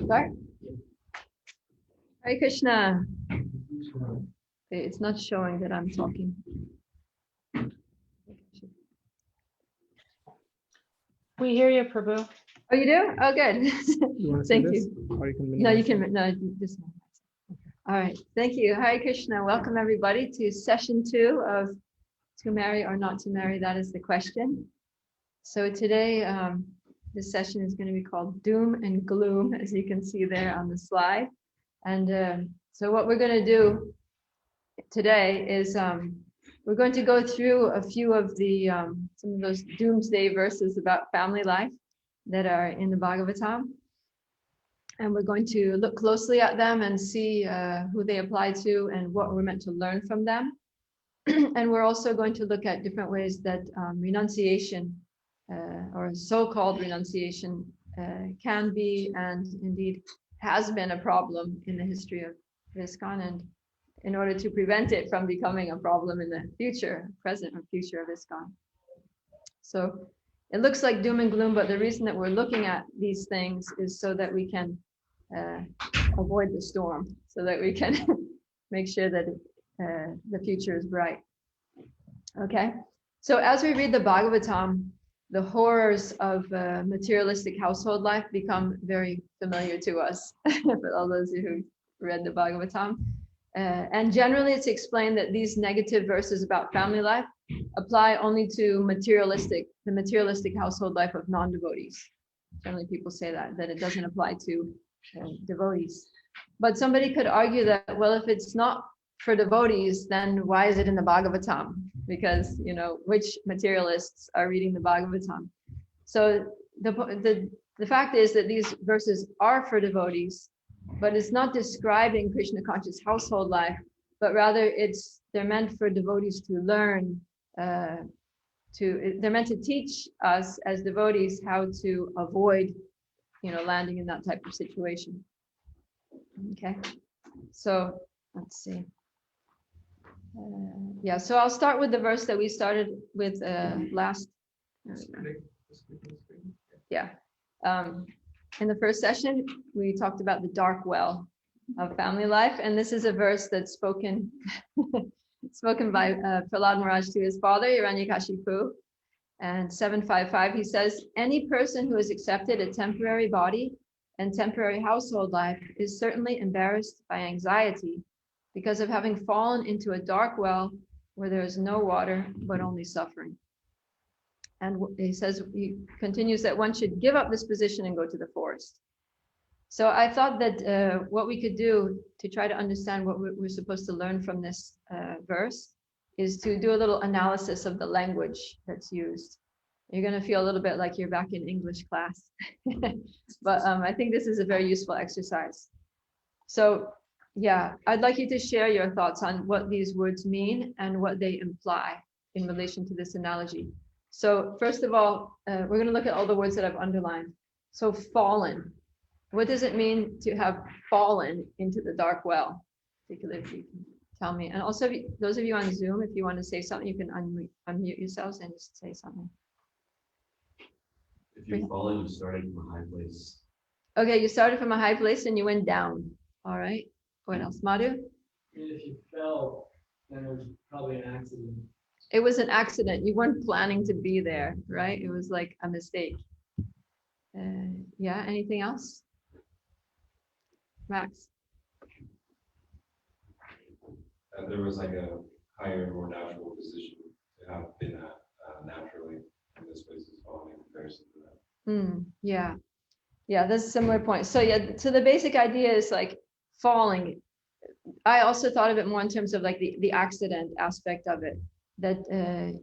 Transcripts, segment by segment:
Start. Hare Krishna. It's not showing that I'm talking. We hear you, Prabhu. Oh, you do? Oh, good. Thank you. Or you can No, you can. No, this one. All right. Thank you. Hare Krishna. Welcome everybody to session 2 of To Marry or Not to Marry. That is the question. So today, this session is going to be called Doom and Gloom, as you can see there on the slide. And so what we're going to do today is we're going to go through a few of the some of those doomsday verses about family life that are in the Bhagavatam. And we're going to look closely at them and see who they apply to and what we're meant to learn from them. And we're also going to look at different ways that renunciation or so-called renunciation can be and indeed has been a problem in the history of ISKCON, and in order to prevent it from becoming a problem in the future, present or future of ISKCON. So it looks like doom and gloom, but the reason that we're looking at these things is so that we can avoid the storm, so that we can make sure that the future is bright. Okay, so as we read the Bhagavatam, the horrors of materialistic household life become very familiar to us, for all those who read the Bhagavatam. And generally it's explained that these negative verses about family life apply only to the materialistic household life of non-devotees. Generally people say that it doesn't apply to devotees. But somebody could argue that, well, if it's not for devotees, then why is it in the Bhagavatam? Because, you know, which materialists are reading the Bhagavatam? So the fact is that these verses are for devotees, but it's not describing Krishna conscious household life, but rather they're meant for devotees to learn, they're meant to teach us as devotees how to avoid, you know, landing in that type of situation. Okay, so let's see. Yeah, so I'll start with the verse that we started with last. Yeah. In the first session, we talked about the dark well of family life, and this is a verse that's spoken by Prahlad Maharaj to his father, Hiranyakashipu. And 755, he says, any person who has accepted a temporary body and temporary household life is certainly embarrassed by anxiety because of having fallen into a dark well where there is no water, but only suffering. And he continues that one should give up this position and go to the forest. So I thought that what we could do to try to understand what we're supposed to learn from this verse is to do a little analysis of the language that's used. You're going to feel a little bit like you're back in English class, but I think this is a very useful exercise. So yeah, I'd like you to share your thoughts on what these words mean and what they imply in relation to this analogy. So first of all, we're going to look at all the words that I've underlined. So fallen, what does it mean to have fallen into the dark well? Particularly if you can tell me. And also those of you on Zoom, if you want to say something, you can unmute yourselves and just say something. If you've fallen, you started from a high place. Okay, you started from a high place and you went down. All right. What else, Madhu? If you fell, then it was probably an accident. It was an accident. You weren't planning to be there, right? It was like a mistake. Yeah, anything else? Max? There was like a higher, more natural position to have been at naturally, and this place is falling in comparison to that. Yeah. Yeah, that's a similar point. So yeah, so the basic idea is like falling. I also thought of it more in terms of like the accident aspect of it, that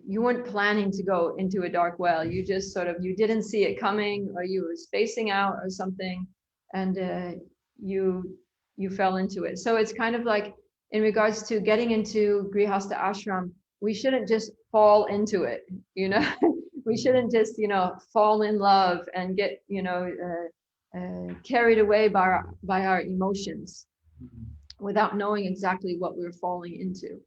you weren't planning to go into a dark well. You just you didn't see it coming, or you were spacing out or something, and you fell into it. So it's kind of like in regards to getting into Grihastha ashram, we shouldn't just fall into it, you know. We shouldn't just, you know, fall in love and get, you know, carried away by our emotions without knowing exactly what we're falling into.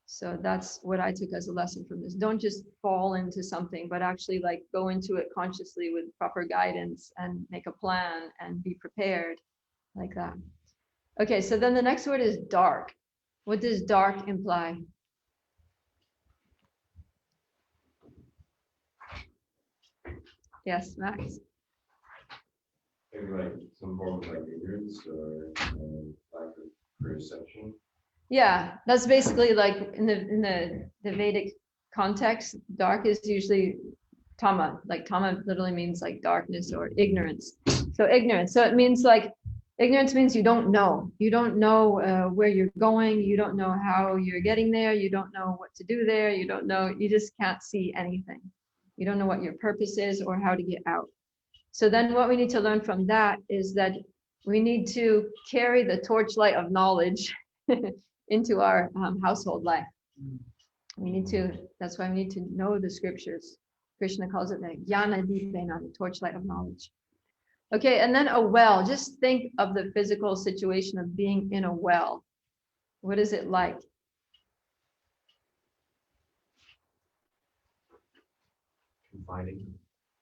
So that's what I took as a lesson from this. Don't just fall into something, but actually like go into it consciously with proper guidance and make a plan and be prepared like that. Okay, so then the next word is dark. What does dark imply? Yes, Max. Maybe like some form of like ignorance or lack of perception. Yeah, that's basically like in the Vedic context, dark is usually tama. Like tama literally means like darkness or ignorance. So ignorance. So it means like ignorance means you don't know. You don't know where you're going. You don't know how you're getting there. You don't know what to do there. You don't know. You just can't see anything. You don't know what your purpose is or how to get out. So then what we need to learn from that is that we need to carry the torchlight of knowledge into our household life. We need to, that's why we need to know the scriptures. Krishna calls it the jnana dipena, the torchlight of knowledge. Okay, and then a well. Just think of the physical situation of being in a well. What is it like?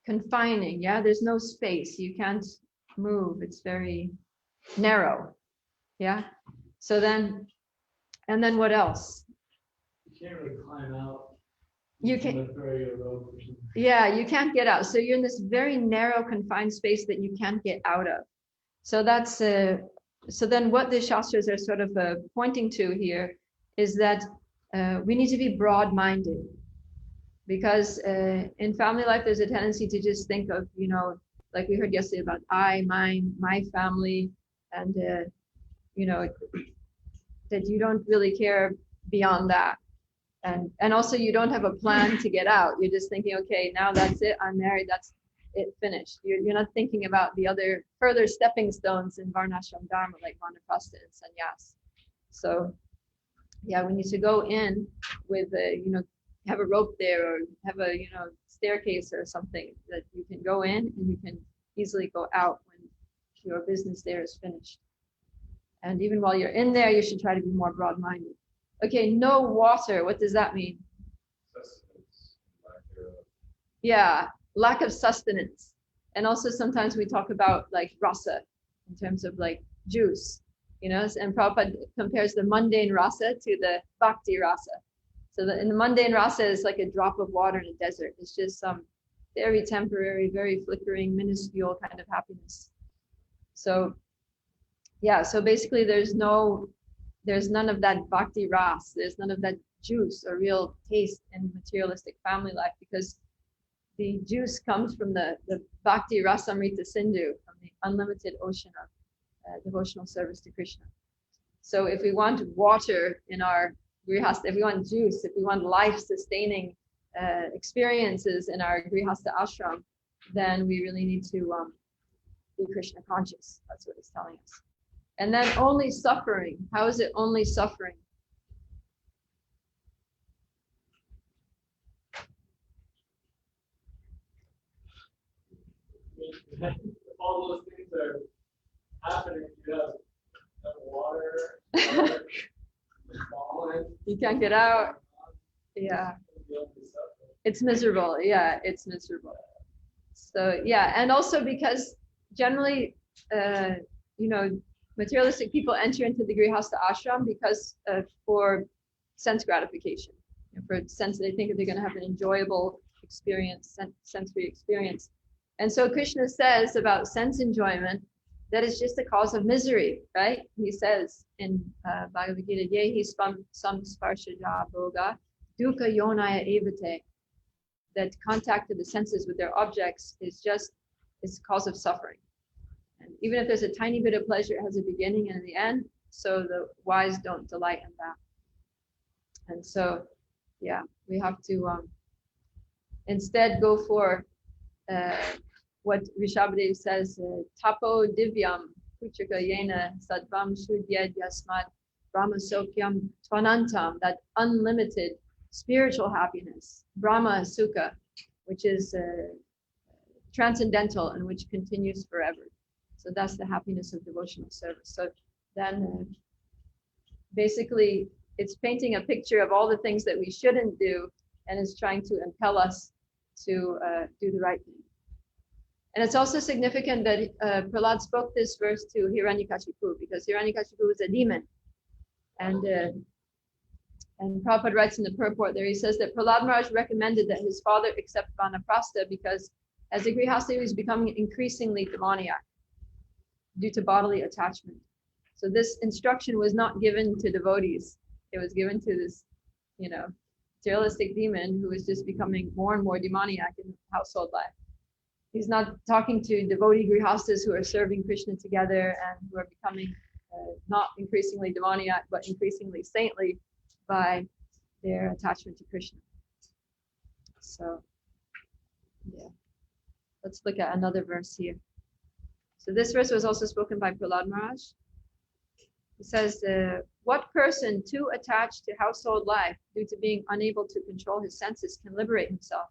Confining, yeah, there's no space. You can't move. It's very narrow. Yeah. So then, and then what else? You can't really climb out. You can, rope or something. yeah, you can't get out. So you're in this very narrow, confined space that you can't get out of. So that's, so then what the Shastras are sort of pointing to here is that we need to be broad-minded. Because in family life, there's a tendency to just think of, you know, like we heard yesterday about I, mine, my family, and, you know, that you don't really care beyond that. And also you don't have a plan to get out. You're just thinking, okay, now that's it. I'm married. That's it, finished. You're not thinking about the other further stepping stones in Varnashram Dharma, like Vanaprastha and Sannyas. So yeah, we need to go in with, you know, have a rope there or have a, you know, staircase or something that you can go in and you can easily go out when your business there is finished. And even while you're in there, you should try to be more broad-minded. Okay, no water. What does that mean? Sustenance, lack of, Yeah, lack of sustenance. And also sometimes we talk about like rasa in terms of like juice, you know, and Prabhupada compares the mundane rasa to the bhakti rasa. So in the mundane rasa is like a drop of water in a desert. It's just some very temporary, very flickering, minuscule kind of happiness. So yeah, so basically there's none of that bhakti ras, there's none of that juice or real taste in materialistic family life, because the juice comes from the bhakti rasamrita sindhu, from the unlimited ocean of devotional service to Krishna. So if we want water in our grihastha, if we want juice, if we want life-sustaining experiences in our grihastha ashram, then we really need to be Krishna conscious. That's what it's telling us. And then only suffering. How is it only suffering? All those things are happening. You have water, falling. You can't get out. Yeah. It's miserable. Yeah, it's miserable. So yeah, and also because generally, you know, materialistic people enter into the grihastha ashram because for sense gratification, you know, for sense they think that they're going to have an enjoyable experience, sensory experience. And so Krishna says about sense enjoyment that it's just a cause of misery, right? He says in Bhagavad Gita, Yehi samsparshaja bhoga dukkha yonaya evate, that contact of the senses with their objects is a cause of suffering. And even if there's a tiny bit of pleasure, it has a beginning and the end. So the wise don't delight in that. And so, yeah, we have to instead go for what Rishabhadev says, tapo divyam puchaka yena sadvam shudyad yasmat brahma sokyam tvanantam, that unlimited spiritual happiness, Brahma Sukha, which is transcendental and which continues forever. So that's the happiness of devotional service. So then basically it's painting a picture of all the things that we shouldn't do, and is trying to impel us to do the right thing. And it's also significant that Prahlad spoke this verse to Hiranyakashipu, because Hiranyakashipu was a demon. And Prabhupada writes in the purport there, he says that Prahlad Maharaj recommended that his father accept Vanaprastha because as a Grihastha he was becoming increasingly demoniac due to bodily attachment. So this instruction was not given to devotees. It was given to this, materialistic demon who was just becoming more and more demoniac in household life. He's not talking to devotee grihastas who are serving Krishna together and who are becoming not increasingly demoniac, but increasingly saintly by their attachment to Krishna. So, yeah. Let's look at another verse here. So this verse was also spoken by Prahlad Maharaj. It says, what person too attached to household life due to being unable to control his senses can liberate himself?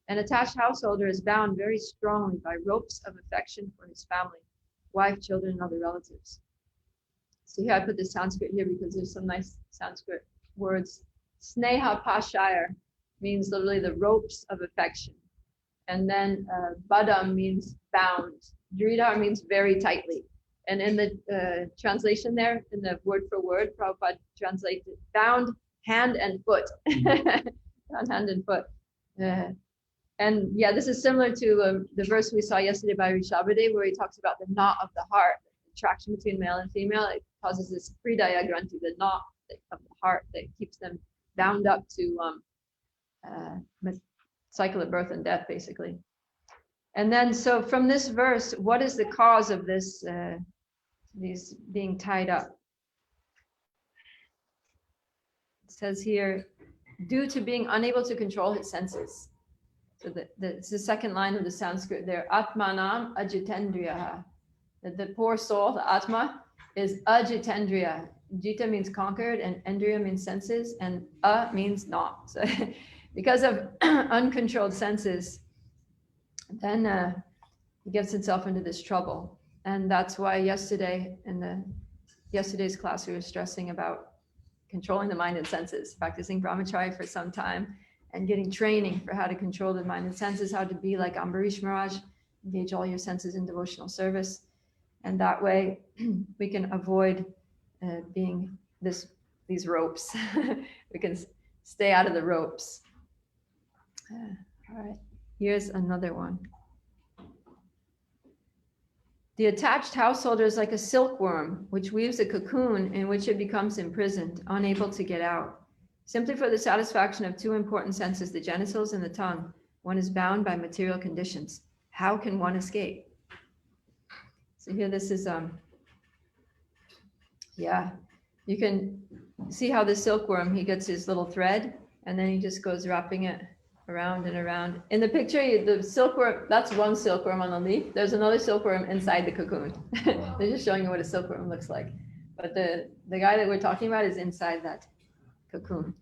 An attached householder is bound very strongly by ropes of affection for his family, wife, children, and other relatives. So here I put the Sanskrit here because there's some nice Sanskrit words. Sneha Pashayar means literally the ropes of affection. And then Badam means bound. Dridar means very tightly. And in the translation there, in the word for word, Prabhupada translated bound hand and foot. Bound hand and foot. And yeah, this is similar to the verse we saw yesterday by Rishabhadev, where he talks about the knot of the heart, the attraction between male and female. It causes this Hridaya Granthi, the knot of the heart that keeps them bound up to cycle of birth and death, basically. And then, so from this verse, what is the cause of this, these being tied up? It says here, due to being unable to control his senses. So it's the second line of the Sanskrit there, Atmanam Ajitendriya. The poor soul, the Atma, is Ajitendriya. Jita means conquered, and Endriya means senses, and A means not. So because of uncontrolled senses, then he gets himself into this trouble. And that's why yesterday, in yesterday's class, we were stressing about controlling the mind and senses, practicing brahmacharya for some time, and getting training for how to control the mind and senses, how to be like Ambarish Maharaj, engage all your senses in devotional service. And that way we can avoid being these ropes. We can stay out of the ropes. All right, here's another one. The attached householder is like a silkworm, which weaves a cocoon in which it becomes imprisoned, unable to get out. Simply for the satisfaction of two important senses, the genitals and the tongue, one is bound by material conditions. How can one escape? So here this is, you can see how the silkworm, he gets his little thread and then he just goes wrapping it around and around. In the picture, the silkworm, that's one silkworm on the leaf. There's another silkworm inside the cocoon. They're just showing you what a silkworm looks like. But the guy that we're talking about is inside that cocoon.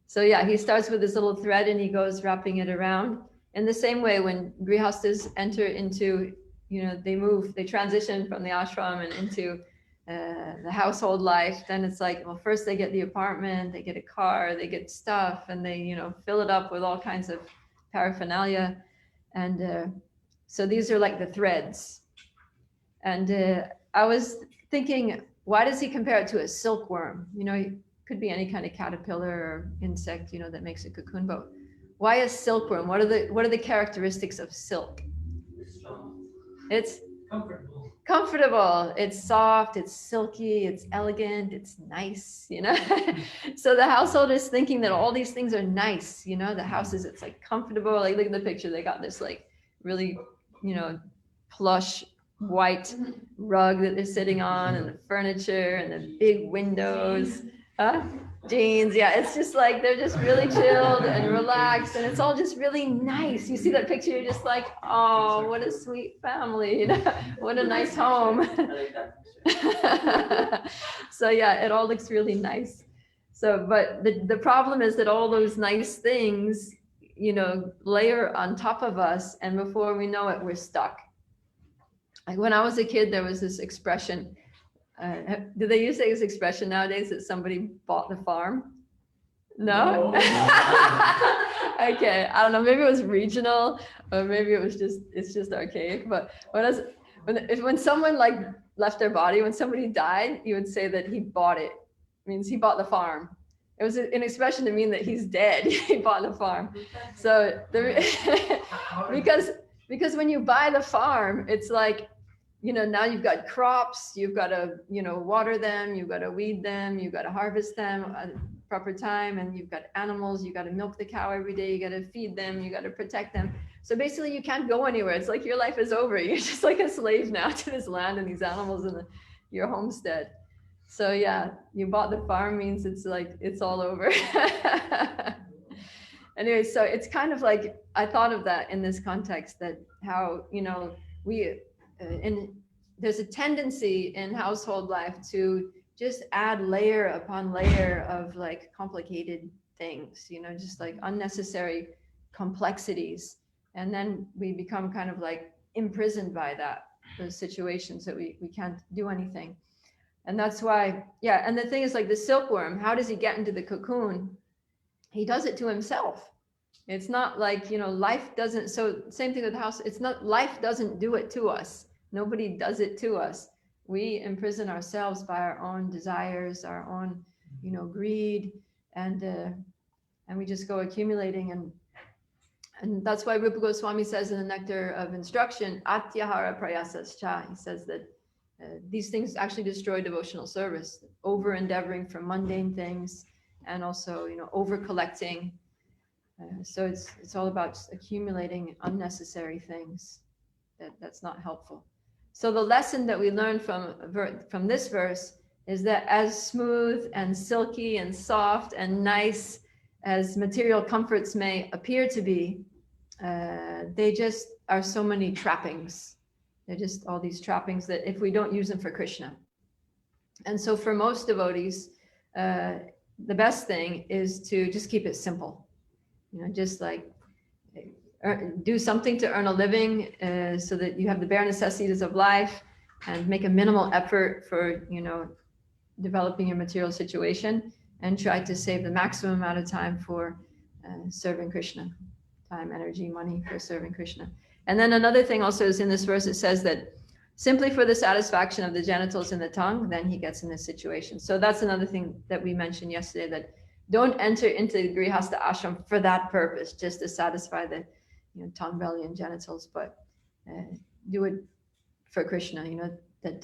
So yeah, he starts with this little thread and he goes wrapping it around. In the same way, when grihastas enter into, they transition from the ashram and into the household life, then it's like, well, first they get the apartment, they get a car, they get stuff, and they, fill it up with all kinds of paraphernalia. And so these are like the threads. And I was thinking, why does he compare it to a silkworm? It could be any kind of caterpillar or insect, that makes a cocoon. But why a silkworm? What are the characteristics of silk? It's comfortable, it's soft, it's silky, it's elegant, it's nice, So the household is thinking that all these things are nice, the house is, it's like comfortable. Like, look at the picture, they got this like really, plush white rug that they're sitting on, and the furniture and the big windows. Jeans, yeah, it's just like they're just really chilled and relaxed, and it's all just really nice. You see that picture, you're just like, oh, what a sweet family, what a nice home. So yeah, it all looks really nice. So, but the problem is that all those nice things, layer on top of us, and before we know it, we're stuck. Like when I was a kid, there was this expression, Do they use this expression nowadays that somebody bought the farm? No? No. Okay, I don't know, maybe it was regional, or maybe it's just archaic, but when someone like left their body, when somebody died, you would say that he bought it. It means he bought the farm. It was an expression to mean that he's dead. He bought the farm. So because when you buy the farm, it's like, now you've got crops, you've got to, water them, you've got to weed them, you've got to harvest them at proper time, and you've got animals, you got to milk the cow every day, you got to feed them, you got to protect them. So basically you can't go anywhere. It's like your life is over. You're just like a slave now to this land and these animals and your homestead. So yeah, you bought the farm means it's like, it's all over. Anyway, so it's kind of like, I thought of that in this context, that how, there's a tendency in household life to just add layer upon layer of like complicated things, just like unnecessary complexities. And then we become kind of like imprisoned by those situations that we can't do anything. And that's why, yeah. And the thing is, like the silkworm, how does he get into the cocoon? He does it to himself. It's not like, life doesn't, so same thing with the house. It's not, life doesn't do it to us. Nobody does it to us. We imprison ourselves by our own desires, our own, greed, and we just go accumulating. And that's why Rupa Goswami says in the Nectar of Instruction, Atyahara Prayasascha, he says that these things actually destroy devotional service, over endeavoring for mundane things, and also, over collecting. So it's all about accumulating unnecessary things. That's not helpful. So the lesson that we learn from this verse is that as smooth and silky and soft and nice as material comforts may appear to be, they just are so many trappings. They're just all these trappings that if we don't use them for Krishna. And so for most devotees, the best thing is to just keep it simple. Just like do something to earn a living, so that you have the bare necessities of life, and make a minimal effort for, developing your material situation, and try to save the maximum amount of time for serving Krishna. Time, energy, money for serving Krishna. And then another thing also is in this verse, it says that simply for the satisfaction of the genitals and the tongue, then he gets in this situation. So that's another thing that we mentioned yesterday, that don't enter into the Grihastha ashram for that purpose, just to satisfy the tongue, belly, and genitals, but do it for Krishna, that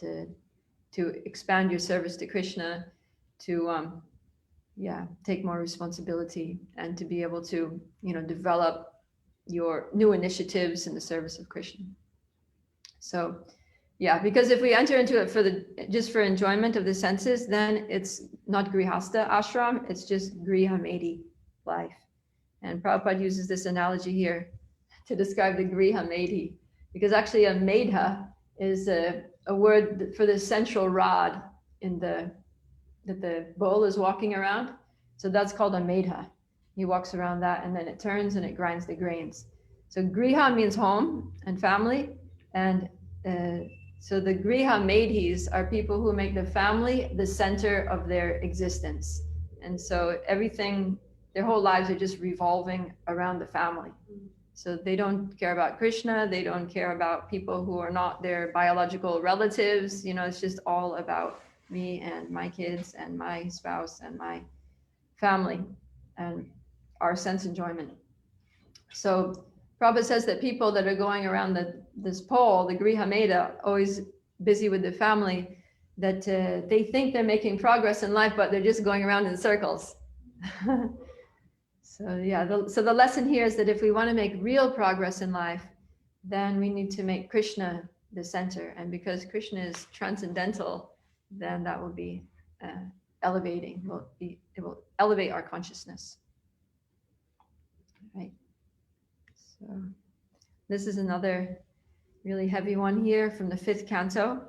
to expand your service to Krishna, to take more responsibility, and to be able to develop your new initiatives in the service of Krishna. So yeah, because if we enter into it just for enjoyment of the senses, then it's not Grihastha ashram, it's just Griha Medi life. And Prabhupada uses this analogy here to describe the Griha Medi, because actually a Medha is a word for the central rod that the bull is walking around. So that's called a Medha. He walks around that, and then it turns and it grinds the grains. So Griha means home and family, and so the Griha Medhis are people who make the family the center of their existence. And so everything, their whole lives are just revolving around the family. So they don't care about Krishna, they don't care about people who are not their biological relatives. It's just all about me and my kids and my spouse and my family and our sense enjoyment. So Prabhupada says that people that are going around this pole, the Griha Meda, always busy with the family, that they think they're making progress in life, but they're just going around in circles. So yeah, so the lesson here is that if we want to make real progress in life, then we need to make Krishna the center. And because Krishna is transcendental, then that will be elevating. It will elevate our consciousness. Right. So this is another really heavy one here from the 5th canto.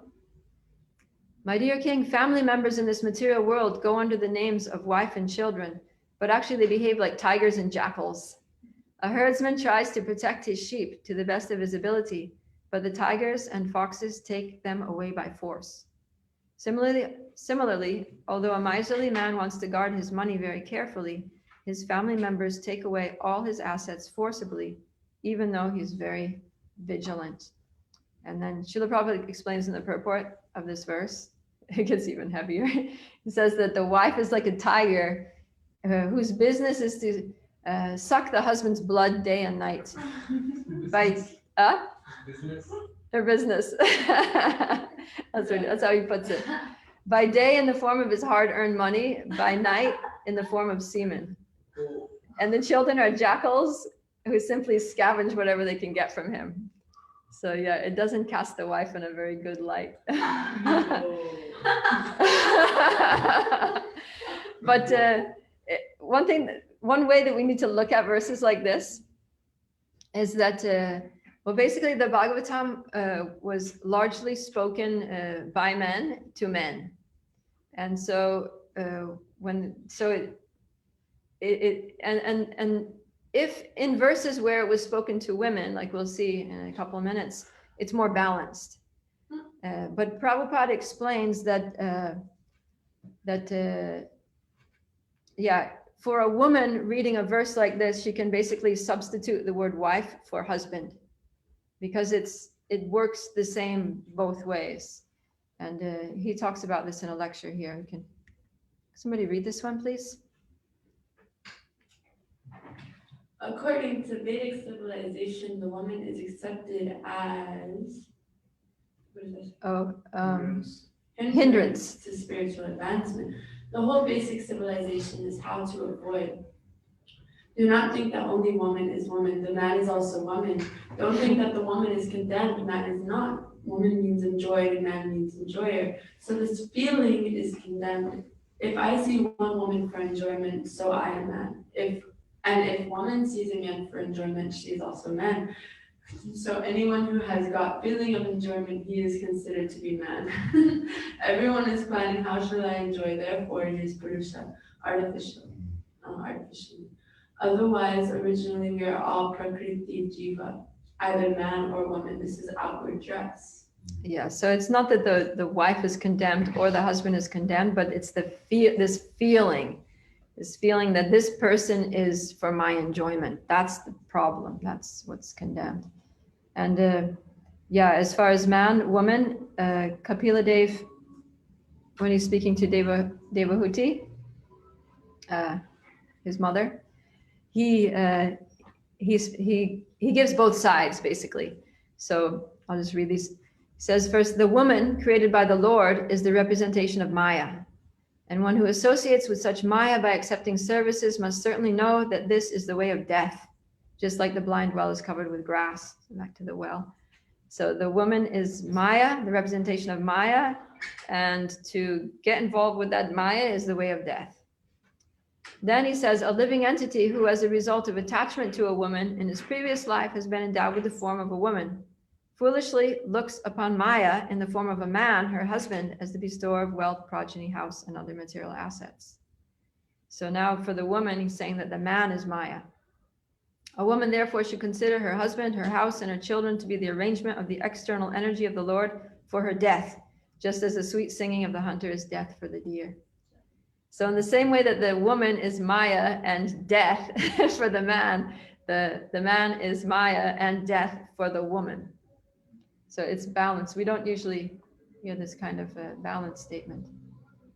My dear king, family members in this material world go under the names of wife and children, but actually they behave like tigers and jackals. A herdsman tries to protect his sheep to the best of his ability, but the tigers and foxes take them away by force. Similarly, although a miserly man wants to guard his money very carefully, his family members take away all his assets forcibly, even though he's very vigilant. And then Srila Prabhupada explains in the purport of this verse, it gets even heavier. He says that the wife is like a tiger whose business is to suck the husband's blood day and night. By Business. her business. That's how he puts it. By day in the form of his hard-earned money, by night in the form of semen. And the children are jackals who simply scavenge whatever they can get from him. So yeah, it doesn't cast the wife in a very good light. But one way that we need to look at verses like this is that, well, basically the Bhagavatam was largely spoken by men to men. And so if in verses where it was spoken to women, like we'll see in a couple of minutes, it's more balanced. But Prabhupada explains that for a woman reading a verse like this, she can basically substitute the word wife for husband, because it works the same both ways. And he talks about this in a lecture here. Can somebody read this one, please? According to Vedic civilization, the woman is accepted as what is this? Hindrance to spiritual advancement. The whole basic civilization is how to avoid. Do not think that only woman is woman, the man is also woman. Don't think that the woman is condemned, man is not. Woman means enjoyed and man means enjoyer. So this feeling is condemned. If I see one woman for enjoyment, so I am man. If woman sees a man for enjoyment, she is also man. So anyone who has got feeling of enjoyment, he is considered to be man. Everyone is planning, how shall I enjoy? Therefore, it is purusha, artificially. Otherwise, originally we are all prakriti jiva, either man or woman. This is outward dress. Yeah, so it's not that the wife is condemned or the husband is condemned, but it's this feeling that this person is for my enjoyment. That's the problem. That's what's condemned. And as far as man, woman, Kapila Dev, when he's speaking to Devahuti, his mother, he gives both sides basically. So I'll just read these. He says first, the woman created by the Lord is the representation of Maya. And one who associates with such Maya by accepting services must certainly know that this is the way of death, just like the blind well is covered with grass. So back to the well. So the woman is Maya, the representation of Maya, and to get involved with that Maya is the way of death. Then he says, a living entity who, as a result of attachment to a woman in his previous life, has been endowed with the form of a woman, foolishly looks upon Maya in the form of a man, her husband, as the bestower of wealth, progeny, house, and other material assets. So now for the woman, he's saying that the man is Maya. A woman therefore should consider her husband, her house, and her children to be the arrangement of the external energy of the Lord for her death, just as the sweet singing of the hunter is death for the deer. So in the same way that the woman is Maya and death for the man, the man is Maya and death for the woman. So it's balanced. We don't usually hear this kind of balance statement.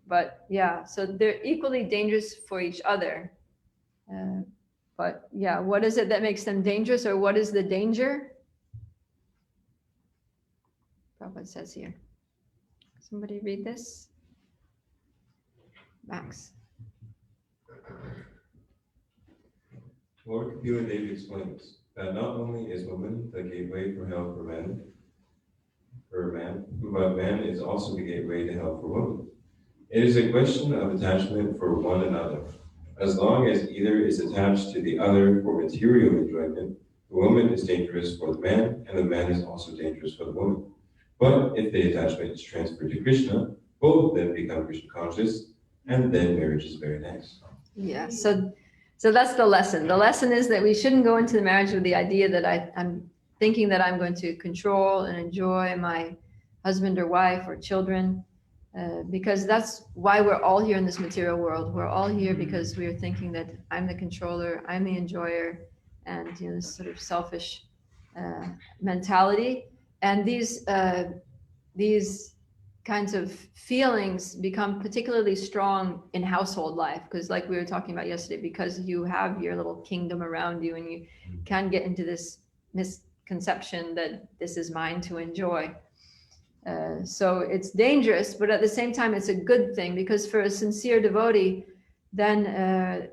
But yeah, so they're equally dangerous for each other. But yeah, what is it that makes them dangerous, or what is the danger? Prabhupada says here. Somebody read this? Max. Lord Kapila Dev explains that not only is woman the gateway for hell for man, but man is also the gateway to hell for woman. It is a question of attachment for one another. As long as either is attached to the other for material enjoyment, the woman is dangerous for the man, and the man is also dangerous for the woman. But if the attachment is transferred to Krishna, both then become Krishna conscious, and then marriage is very nice. Yeah, so that's the lesson. The lesson is that we shouldn't go into the marriage with the idea that I'm thinking that I'm going to control and enjoy my husband or wife or children. Because that's why we're all here in this material world. We're all here because we are thinking that I'm the controller, I'm the enjoyer, and this sort of selfish mentality. And these kinds of feelings become particularly strong in household life, because like we were talking about yesterday, because you have your little kingdom around you and you can get into this misconception that this is mine to enjoy. So it's dangerous, but at the same time, it's a good thing, because for a sincere devotee, then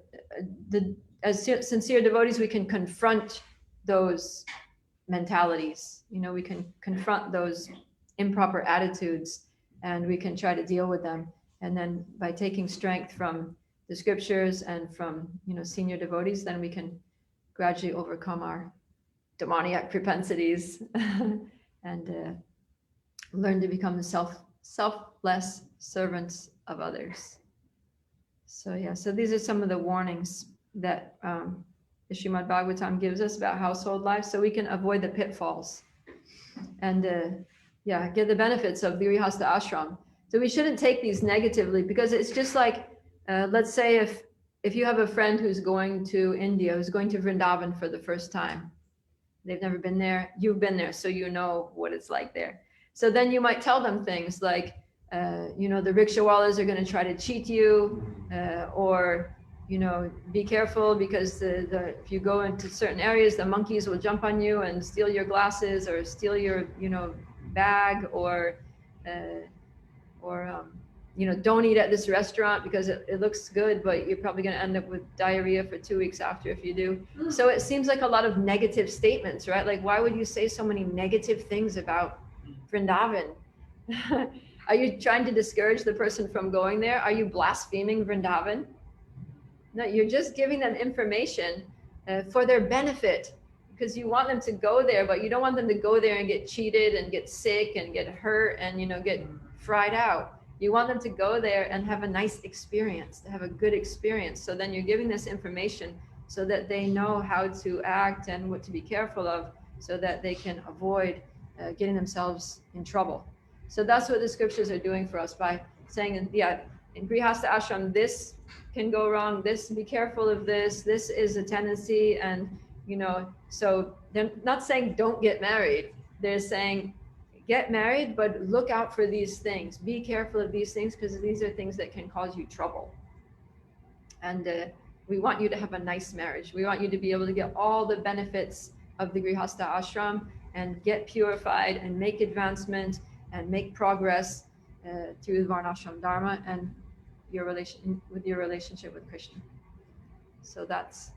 as sincere devotees, we can confront those mentalities. We can confront those improper attitudes, and we can try to deal with them. And then by taking strength from the scriptures and from senior devotees, then we can gradually overcome our demoniac propensities and learn to become the selfless servants of others. So yeah, so these are some of the warnings that the Srimad Bhagavatam gives us about household life, so we can avoid the pitfalls and get the benefits of the Grihastha ashram. So we shouldn't take these negatively, because it's just like, let's say if you have a friend who's going to India, who's going to Vrindavan for the first time. They've never been there, you've been there, so you know what it's like there. So then you might tell them things like, the rickshawallas are going to try to cheat you, or be careful, because if you go into certain areas, the monkeys will jump on you and steal your glasses, or steal your bag, or don't eat at this restaurant because it looks good, but you're probably going to end up with diarrhea for 2 weeks after if you do. So it seems like a lot of negative statements, right? Like, why would you say so many negative things about Vrindavan? Are you trying to discourage the person from going there? Are you blaspheming Vrindavan? No, you're just giving them information for their benefit, because you want them to go there, but you don't want them to go there and get cheated and get sick and get hurt and get fried out. You want them to go there and have a nice experience, to have a good experience. So then you're giving this information so that they know how to act and what to be careful of, so that they can avoid getting themselves in trouble. So that's what the scriptures are doing for us by saying, in Grihastha ashram, this can go wrong, this, be careful of this is a tendency. And so they're not saying don't get married, they're saying get married, but look out for these things, be careful of these things, because these are things that can cause you trouble. And we want you to have a nice marriage. We want you to be able to get all the benefits of the Grihastha ashram and get purified and make advancement and make progress through the Varnashram Dharma and your relationship with Krishna. So that's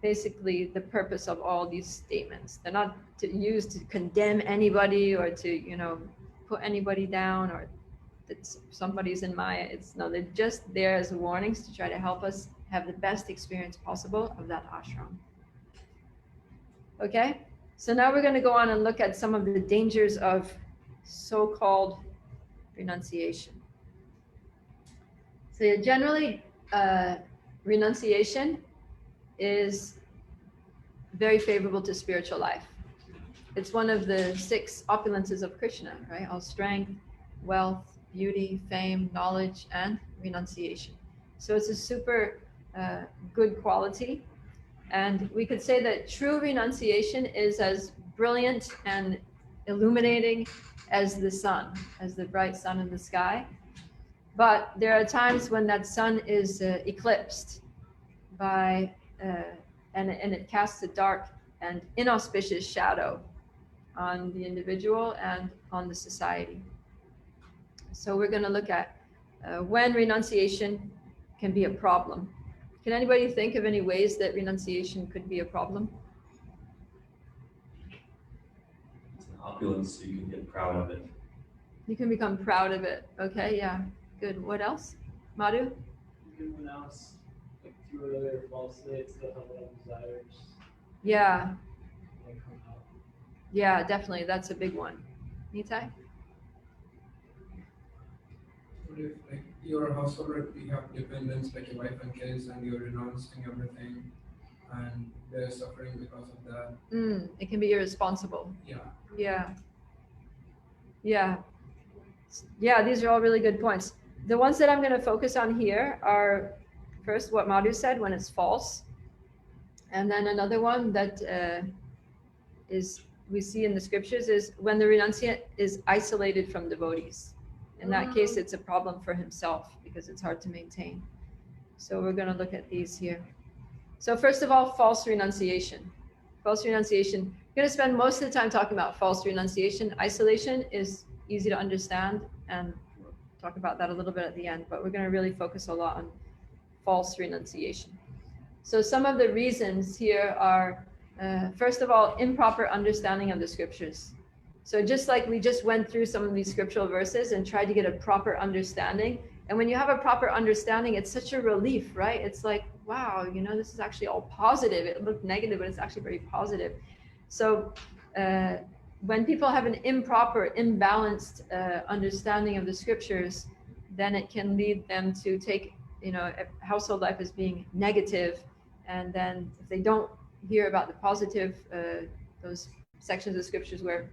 basically the purpose of all these statements. They're not used to condemn anybody or to put anybody down, or that somebody's in Maya. They're just there as warnings to try to help us have the best experience possible of that ashram. Okay, so now we're going to go on and look at some of the dangers of so-called renunciation. So generally, renunciation is very favorable to spiritual life. It's one of the 6 opulences of Krishna, right? All strength, wealth, beauty, fame, knowledge, and renunciation. So it's a super good quality. And we could say that true renunciation is as brilliant and illuminating as the sun, as the bright sun in the sky. But there are times when that sun is eclipsed by, and it casts a dark and inauspicious shadow on the individual and on the society. So we're going to look at when renunciation can be a problem. Can anybody think of any ways that renunciation could be a problem? It's an opulence, so you can get proud of it. You can become proud of it. Okay, yeah, good. What else? Madhu? You can renounce like through other false states that have a lot of desires. Yeah, Like come out. yeah, definitely. That's a big one. Nitai? What if like your household, you have dependents like your wife and kids, and you're renouncing everything, and they're suffering because of that? It can be irresponsible. Yeah. Yeah. Yeah. Yeah, these are all really good points. The ones that I'm going to focus on here are first what Madhu said, when it's false. And then another one that is we see in the scriptures is when the renunciant is isolated from devotees. In that case, it's a problem for himself because it's hard to maintain. So we're going to look at these here. So first of all, false renunciation. False renunciation. We're going to spend most of the time talking about false renunciation. Isolation is easy to understand, and we'll talk about that a little bit at the end, but we're going to really focus a lot on false renunciation. So some of the reasons here are, first of all, improper understanding of the scriptures. So just like we just went through some of these scriptural verses and tried to get a proper understanding. And when you have a proper understanding, it's such a relief, right? It's like, wow, you know, this is actually all positive. It looked negative, but it's actually very positive. So when people have an improper, imbalanced understanding of the scriptures, then it can lead them to take, you know, household life as being negative. And then if they don't hear about the positive, those sections of scriptures where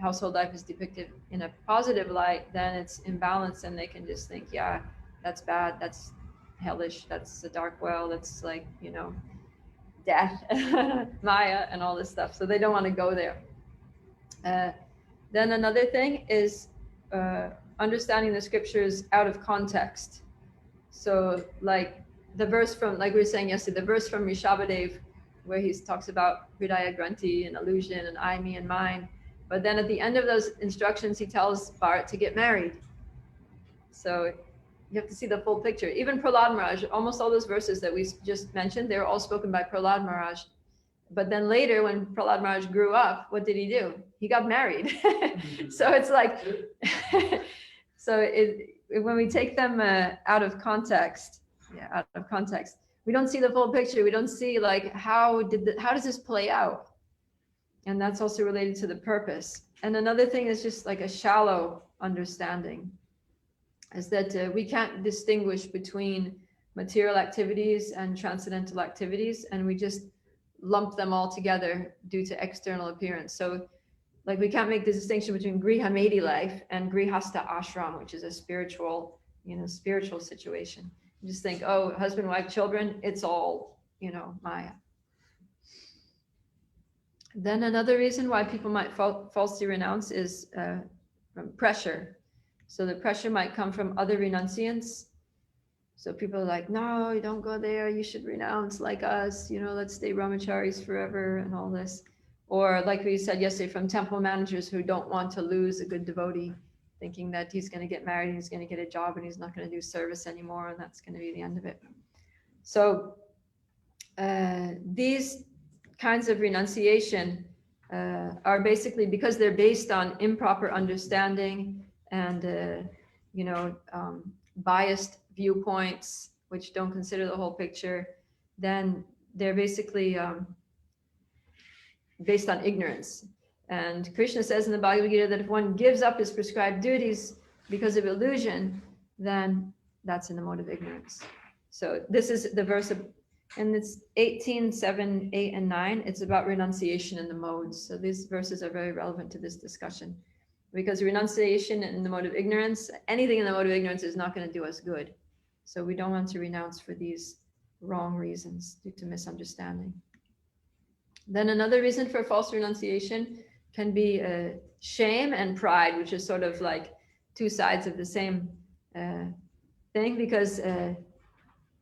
household life is depicted in a positive light, then it's imbalanced and they can just think, yeah, that's bad, that's hellish, that's a dark well, that's like, you know, death, Maya, and all this stuff. So they don't want to go there. Then another thing is understanding the scriptures out of context. So like the verse from, like we were saying yesterday, the verse from Rishabhadev, where he talks about Hridaya Granthi and illusion and I, me, and mine. But then at the end of those instructions, he tells Bharat to get married. So you have to see the full picture. Even Prahlad Maharaj, almost all those verses that we just mentioned, they're all spoken by Prahlad Maharaj. But then later, when Prahlad Maharaj grew up, what did he do? He got married. So it's like, when we take them out of context, we don't see the full picture. We don't see like how does this play out? And that's also related to the purpose. And another thing is just like a shallow understanding, is that we can't distinguish between material activities and transcendental activities, and we just lump them all together due to external appearance. So like we can't make the distinction between Griha Medi life and Grihastha Ashram, which is a spiritual situation. You just think, oh, husband, wife, children, it's all, you know, Maya. Then another reason why people might falsely renounce is from pressure. So the pressure might come from other renunciants. So people are like, no, you don't go there. You should renounce like us. You know, let's stay brahmacharis forever and all this. Or like we said yesterday, from temple managers who don't want to lose a good devotee, thinking that he's going to get married, he's going to get a job, and he's not going to do service anymore, and that's going to be the end of it. So these kinds of renunciation are basically because they're based on improper understanding and biased viewpoints which don't consider the whole picture. Then they're basically based on ignorance. And Krishna says in the Bhagavad Gita that if one gives up his prescribed duties because of illusion, then that's in the mode of ignorance. So this is the verse of, and it's 18, 7, 8, and 9. It's about renunciation in the modes. So these verses are very relevant to this discussion, because renunciation in the mode of ignorance, anything in the mode of ignorance is not going to do us good. So we don't want to renounce for these wrong reasons due to misunderstanding. Then another reason for false renunciation can be shame and pride, which is sort of like two sides of the same thing. Because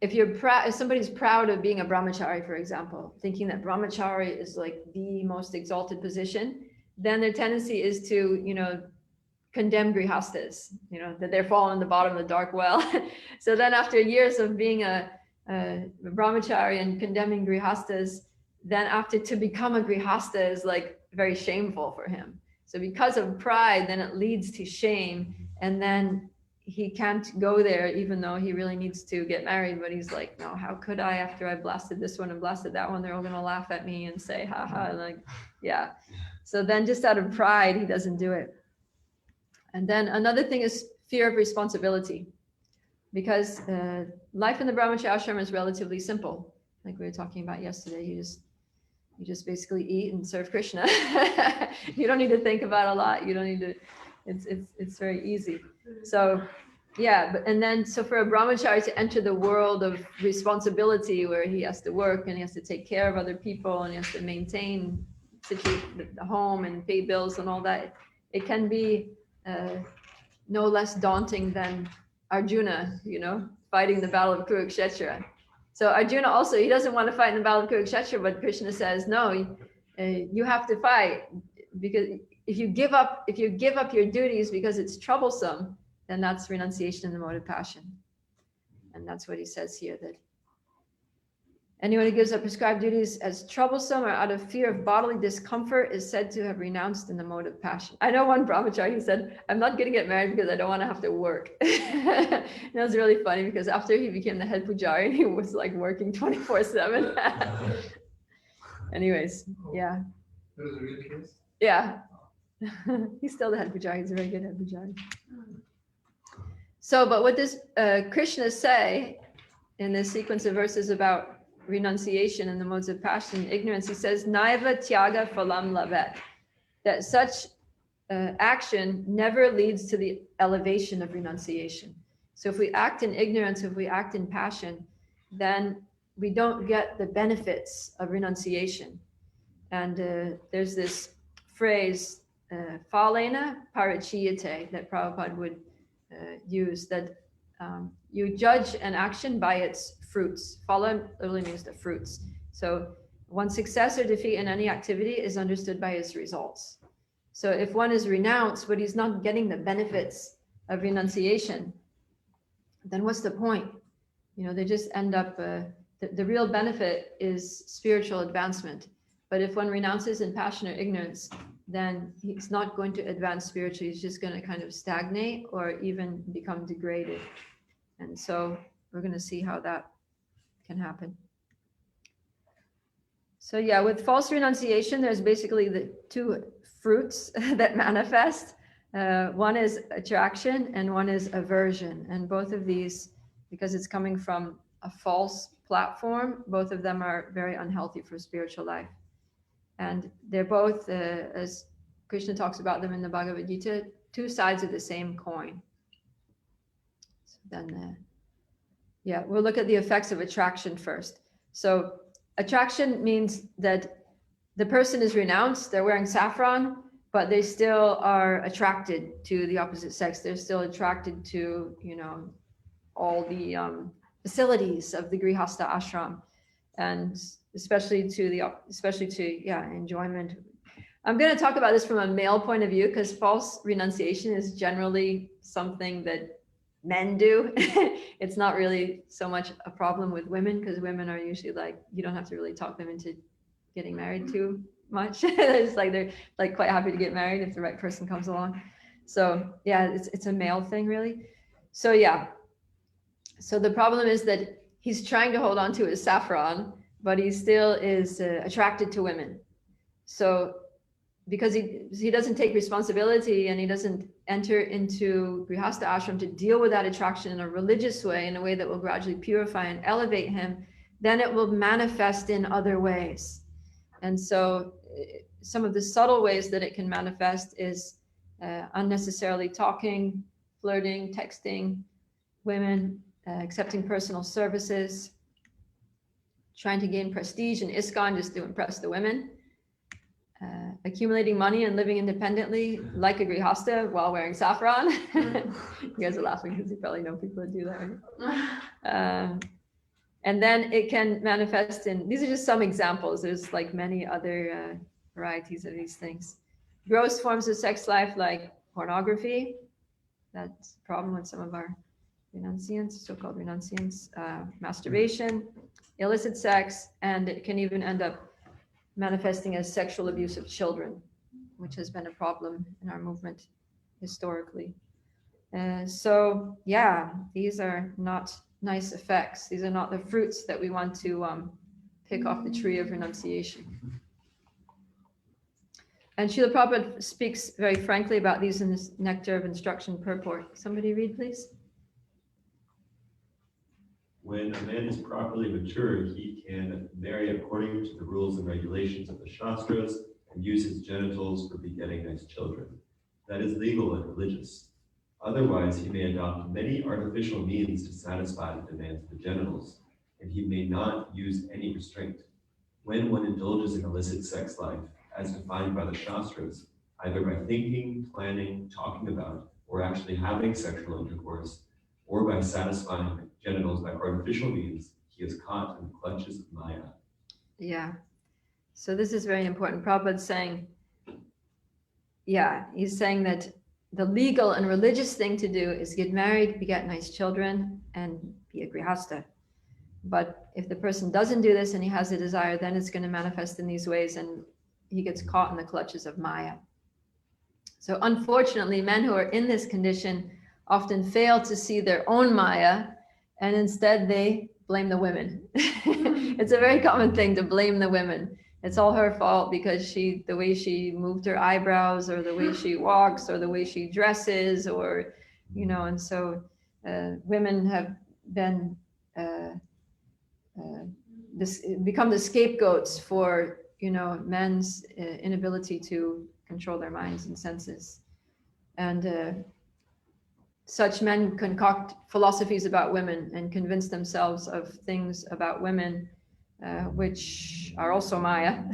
if somebody's proud of being a brahmachari, for example, thinking that brahmachari is like the most exalted position, then their tendency is to, condemn grihastas, that they're falling in the bottom of the dark well. So then after years of being a brahmachari and condemning grihastas, then after to become a grihasta is like very shameful for him. So because of pride, then it leads to shame, and then he can't go there even though he really needs to get married. But he's like, no, how could I, after I blasted this one and blasted that one, they're all gonna laugh at me and say, haha, like, yeah. So then just out of pride, he doesn't do it. And then another thing is fear of responsibility, because life in the brahmacharya ashram is relatively simple. Like we were talking about yesterday, you just basically eat and serve Krishna. You don't need to think about a lot. You don't need to It's very easy. So yeah, and then so for a brahmachari to enter the world of responsibility where he has to work and he has to take care of other people and he has to maintain the home and pay bills and all that, it can be no less daunting than Arjuna, fighting the battle of Kurukshetra. So Arjuna also, he doesn't want to fight in the battle of Kurukshetra, but Krishna says, no, you have to fight, because if you give up your duties because it's troublesome, then that's renunciation in the mode of passion. And that's what he says here, that anyone who gives up prescribed duties as troublesome or out of fear of bodily discomfort is said to have renounced in the mode of passion. I know one brahmachari, he said, I'm not going to get married because I don't want to have to work. And that was really funny, because after he became the head pujari, he was like working 24/7. Anyways, yeah. That was a real case? Yeah. He's still the head pujari. He's a very good head pujari. So, but what does Krishna say in this sequence of verses about renunciation and the modes of passion and ignorance? He says, Naiva tyaga phalam lavet, that such action never leads to the elevation of renunciation. So if we act in ignorance, if we act in passion, then we don't get the benefits of renunciation. And there's this phrase, phalena parachiyate, that Prabhupada would use, that you judge an action by its fruits. Phala literally means the fruits. So one success or defeat in any activity is understood by its results. So if one is renounced, but he's not getting the benefits of renunciation, then what's the point? They just end up, the real benefit is spiritual advancement. But if one renounces in passion or ignorance, then he's not going to advance spiritually. He's just going to kind of stagnate or even become degraded. And so we're going to see how that can happen. So yeah, with false renunciation, there's basically the two fruits that manifest. One is attraction and one is aversion. And both of these, because it's coming from a false platform, both of them are very unhealthy for spiritual life. And they're both, as Krishna talks about them in the Bhagavad Gita, two sides of the same coin. So then, we'll look at the effects of attraction first. So attraction means that the person is renounced, they're wearing saffron, but they still are attracted to the opposite sex. They're still attracted to, all the facilities of the Grihastha ashram, and especially to enjoyment. I'm going to talk about this from a male point of view, because false renunciation is generally something that men do. It's not really so much a problem with women, because women are usually like, you don't have to really talk them into getting married too much. It's like they're like quite happy to get married if the right person comes along. So yeah, it's a male thing really. So yeah, so the problem is that he's trying to hold on to his saffron, but he still is attracted to women. So because he doesn't take responsibility and he doesn't enter into Grihastha ashram to deal with that attraction in a religious way, in a way that will gradually purify and elevate him, then it will manifest in other ways. And so some of the subtle ways that it can manifest is unnecessarily talking, flirting, texting women, accepting personal services, trying to gain prestige in ISKCON just to impress the women, accumulating money and living independently like a grihastha while wearing saffron. You guys are laughing because you probably know people that do that, right? And then it can manifest in, these are just some examples, there's like many other varieties of these things. Gross forms of sex life like pornography, that's a problem with some of our renunciants, so-called renunciants, masturbation, illicit sex, and it can even end up manifesting as sexual abuse of children, which has been a problem in our movement historically. So yeah, these are not nice effects. These are not the fruits that we want to pick off the tree of renunciation. And Srila Prabhupada speaks very frankly about these in this Nectar of Instruction purport. Somebody read, please. When a man is properly mature, he can marry according to the rules and regulations of the Shastras and use his genitals for begetting nice children. that is legal and religious. Otherwise, he may adopt many artificial means to satisfy the demands of the genitals, and he may not use any restraint. When one indulges in illicit sex life, as defined by the Shastras, either by thinking, planning, talking about, or actually having sexual intercourse, or by satisfying genitals by artificial means, he is caught in the clutches of Maya. Yeah. So this is very important. Prabhupada's saying, yeah, he's saying that the legal and religious thing to do is get married, beget nice children, and be a grihasta. But if the person doesn't do this and he has a desire, then it's going to manifest in these ways and he gets caught in the clutches of Maya. So unfortunately, men who are in this condition often fail to see their own Maya, and instead they blame the women. It's a very common thing to blame the women. It's all her fault because the way she moved her eyebrows, or the way she walks, or the way she dresses, or, and so women have been become the scapegoats for, men's inability to control their minds and senses. And such men concoct philosophies about women and convince themselves of things about women which are also Maya.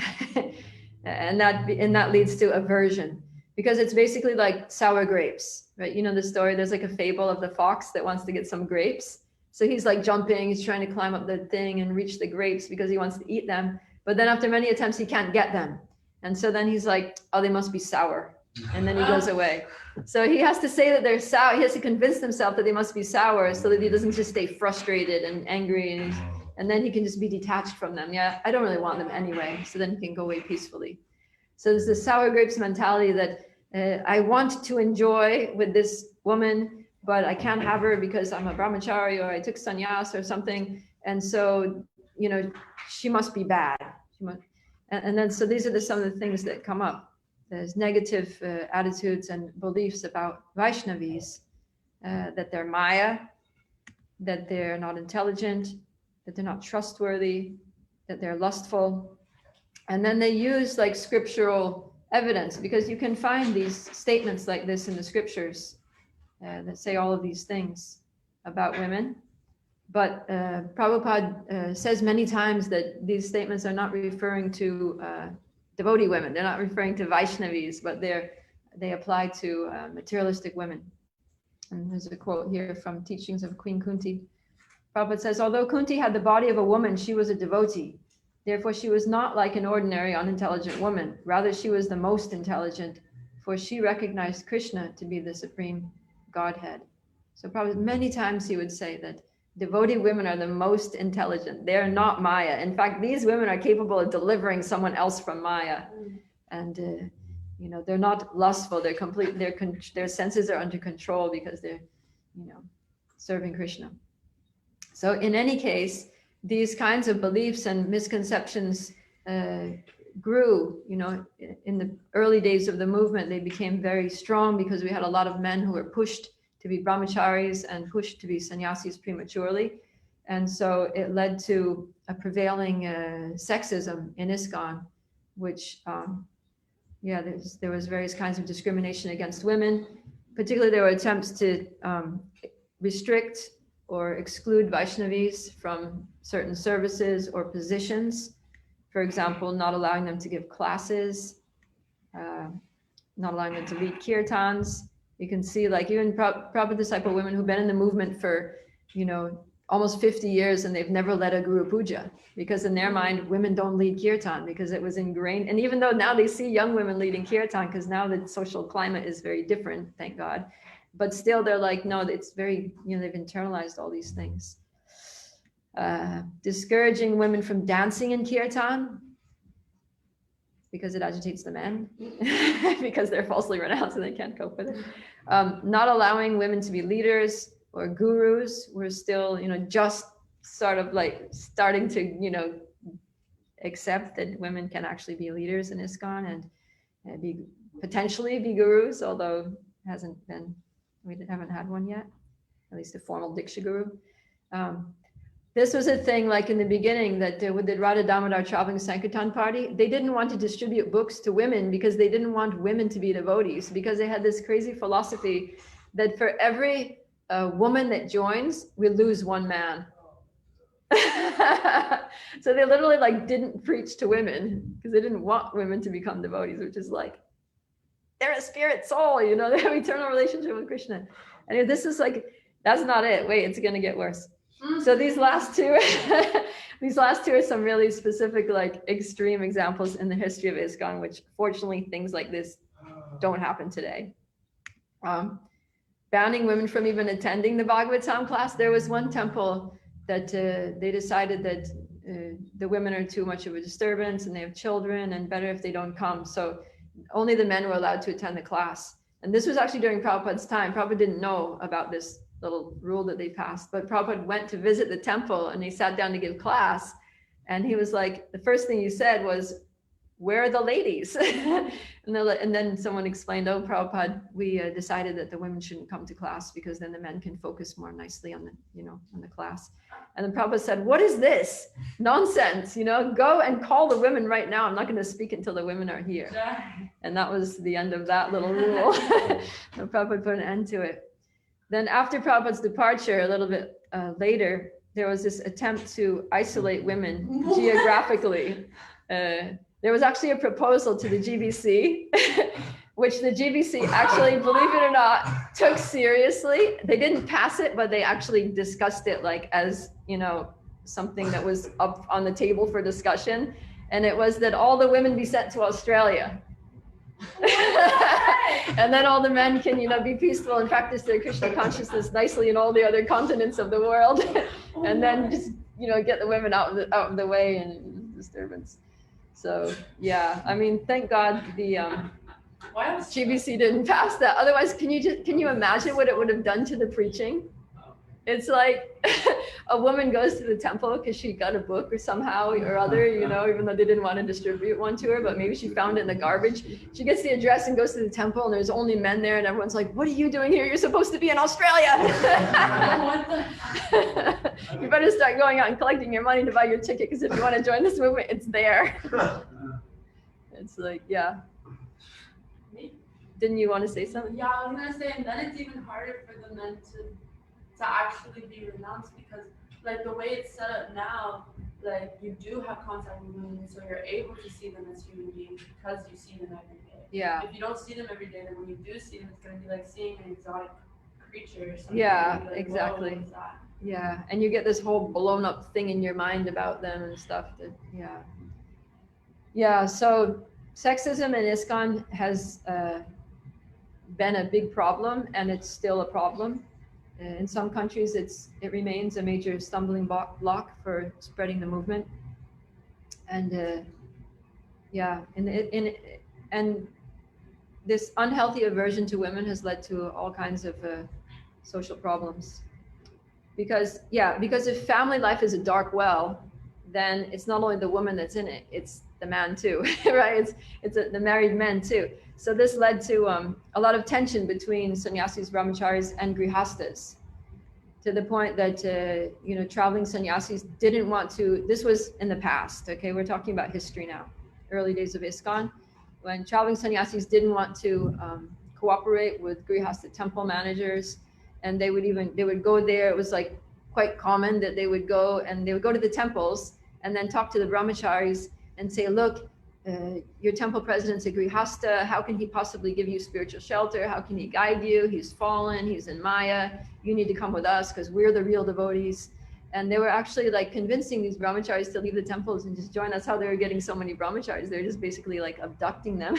and that leads to aversion, because it's basically like sour grapes, right? The story, there's like a fable of the fox that wants to get some grapes. So he's like jumping, he's trying to climb up the thing and reach the grapes because he wants to eat them. But then after many attempts, he can't get them. And so then he's like, oh, they must be sour. And then he goes away. So he has to say that they're sour. He has to convince himself that they must be sour so that he doesn't just stay frustrated and angry. And then he can just be detached from them. Yeah, I don't really want them anyway. So then he can go away peacefully. So there's this sour grapes mentality that I want to enjoy with this woman, but I can't have her because I'm a brahmachari or I took sannyas or something. And so, she must be bad. And then, so these are some of the things that come up. There's negative attitudes and beliefs about Vaisnavis, that they're Maya, that they're not intelligent, that they're not trustworthy, that they're lustful. And then they use like scriptural evidence, because you can find these statements like this in the scriptures that say all of these things about women. But Prabhupada says many times that these statements are not referring to devotee women. They're not referring to Vaishnavis, but they apply to materialistic women. And there's a quote here from Teachings of Queen Kunti. Prabhupada says, although Kunti had the body of a woman, she was a devotee. Therefore, she was not like an ordinary unintelligent woman. Rather, she was the most intelligent, for she recognized Krishna to be the supreme Godhead. So probably many times he would say that devotee women are the most intelligent. They're not Maya. In fact, these women are capable of delivering someone else from Maya. And, they're not lustful. They're complete. Their senses are under control because they're, serving Krishna. So in any case, these kinds of beliefs and misconceptions grew, in the early days of the movement. They became very strong because we had a lot of men who were pushed to be brahmacharis and pushed to be sannyasis prematurely. And so it led to a prevailing sexism in ISKCON, which, there was various kinds of discrimination against women. Particularly, there were attempts to restrict or exclude Vaishnavis from certain services or positions. For example, not allowing them to give classes, not allowing them to lead kirtans. You can see like even Prabhupada disciple women who've been in the movement for, almost 50 years and they've never led a Guru Puja, because in their mind, women don't lead kirtan because it was ingrained. And even though now they see young women leading kirtan, because now the social climate is very different, thank God. But still they're like, no, it's very, they've internalized all these things. Discouraging women from dancing in kirtan because it agitates the men, because they're falsely renounced and they can't cope with it. Not allowing women to be leaders or gurus. We're still, just sort of like starting to, accept that women can actually be leaders in ISKCON and potentially be gurus, although we haven't had one yet, at least a formal Diksha guru. This was a thing like in the beginning that with the Radha Damodar traveling Sankirtan party, they didn't want to distribute books to women because they didn't want women to be devotees, because they had this crazy philosophy that for every woman that joins, we lose one man. So they literally like didn't preach to women because they didn't want women to become devotees, which is like, they're a spirit soul, you know, they have eternal relationship with Krishna. And this is like, that's not it. Wait, it's going to get worse. So these last two, these last two are some really specific, like extreme examples in the history of ISKCON, which fortunately things like this don't happen today. Banning women from even attending the Bhagavatam class. There was one temple that they decided that the women are too much of a disturbance and they have children and better if they don't come. So only the men were allowed to attend the class. And this was actually during Prabhupada's time. Prabhupada didn't know about this little rule that they passed, but Prabhupada went to visit the temple and he sat down to give class. And he was like, the first thing he said was, where are the ladies? And then someone explained, oh, Prabhupada, we decided that the women shouldn't come to class because then the men can focus more nicely on the, you know, on the class. And then Prabhupada said, what is this nonsense? You know, go and call the women right now. I'm not going to speak until the women are here. And that was the end of that little rule. And Prabhupada put an end to it. Then after Prabhupada's departure, a little bit later, there was this attempt to isolate women geographically. There was actually a proposal to the GBC, which the GBC actually, believe it or not, took seriously. They didn't pass it, but they actually discussed it like as, you know, something that was up on the table for discussion. And it was that all the women be sent to Australia. And then all the men can, you know, be peaceful and practice their Krishna consciousness nicely in all the other continents of the world. And then just, you know, get the women out of the way and disturbance. So yeah, I mean, thank God the GBC didn't pass that. Otherwise, can you imagine what it would have done to the preaching? It's like a woman goes to the temple because she got a book or somehow or other, you know, even though they didn't want to distribute one to her, but maybe she found it in the garbage. She gets the address and goes to the temple and there's only men there and everyone's like, what are you doing here? You're supposed to be in Australia. You better start going out and collecting your money to buy your ticket because if you want to join this movement, it's there. It's like, yeah. Didn't you want to say something? Yeah, I was gonna say, and then it's even harder for the men to actually be renounced because like the way it's set up now, like you do have contact with women, so you're able to see them as human beings because you see them every day. Yeah. If you don't see them every day, then when you do see them, it's gonna be like seeing an exotic creature or something. Yeah, like, exactly. what is that? Yeah, and you get this whole blown up thing in your mind about them and stuff. That, yeah. Yeah, so sexism in ISKCON has been a big problem, and it's still a problem. In some countries, it remains a major stumbling block for spreading the movement. And yeah, and this unhealthy aversion to women has led to all kinds of social problems. Because if family life is a dark well, then it's not only the woman that's in it, it's the man too, right? It's the married men too. So this led to a lot of tension between sannyasis, brahmacharis, and grihastas, to the point that you know, traveling sannyasis didn't want to. This was in the past. Okay, we're talking about history now, early days of ISKCON, when traveling sannyasis didn't want to cooperate with grihasta temple managers, and they would go there. It was like quite common that they would go to the temples and then talk to the brahmacharis and say, look, your temple president's a grihasta. How can he possibly give you spiritual shelter? How can he guide you? He's fallen, he's in Maya. You need to come with us because we're the real devotees. And they were actually like convincing these brahmacharis to leave the temples and just join. That's how they were getting so many brahmacharis. They're just basically like abducting them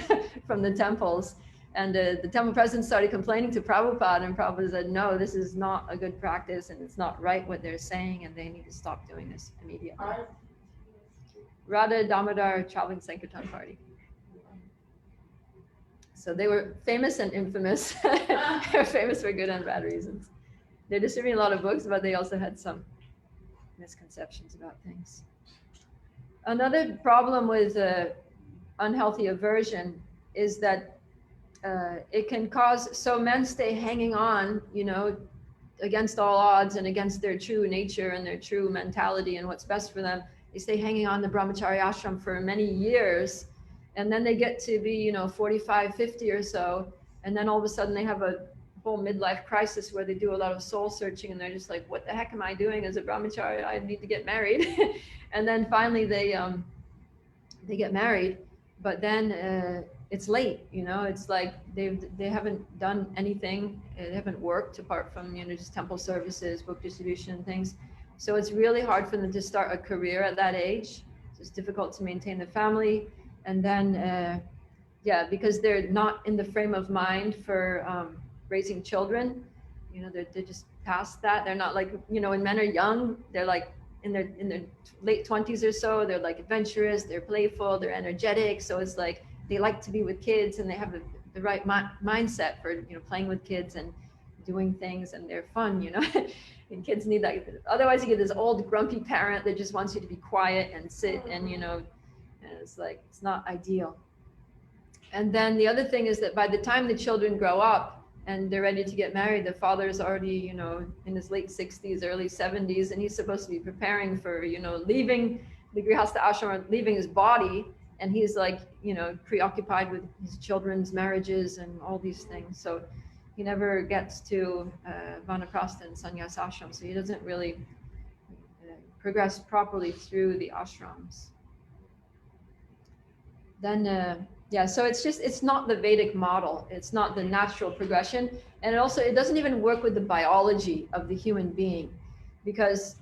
from the temples. And the temple president started complaining to Prabhupada, and Prabhupada said, no, this is not a good practice and it's not right what they're saying, and they need to stop doing this immediately. Radha Damodar traveling Sankirtan party. So they were famous and infamous. They were famous for good and bad reasons. They're distributing a lot of books, but they also had some misconceptions about things. Another problem with unhealthy aversion is that it can cause, so men stay hanging on, you know, against all odds and against their true nature and their true mentality and what's best for them, they stay hanging on the brahmachari ashram for many years. And then they get to be, 45, 50 or so. And then all of a sudden they have a whole midlife crisis where they do a lot of soul searching and they're just like, what the heck am I doing as a brahmachari? I need to get married. And then finally they get married, but then it's late, it's like they haven't done anything. They haven't worked apart from, just temple services, book distribution and things. So it's really hard for them to start a career at that age. So it's difficult to maintain the family. And then, because they're not in the frame of mind for raising children, they're just past that. They're not like, when men are young, they're like in their late 20s or so, they're like adventurous, they're playful, they're energetic. So it's like they like to be with kids and they have the right mindset for, playing with kids and doing things, and they're fun, and kids need that. Otherwise you get this old grumpy parent that just wants you to be quiet and sit and, and it's like, it's not ideal. And then the other thing is that by the time the children grow up and they're ready to get married, the father's already, in his late 60s, early 70s, and he's supposed to be preparing for, leaving the Grihastha ashram, or leaving his body. And he's like, preoccupied with his children's marriages and all these things. So he never gets to Vanaprastha and Sannyas ashram. So he doesn't really progress properly through the ashrams. Then, so it's not the Vedic model. It's not the natural progression. And it doesn't even work with the biology of the human being. Because,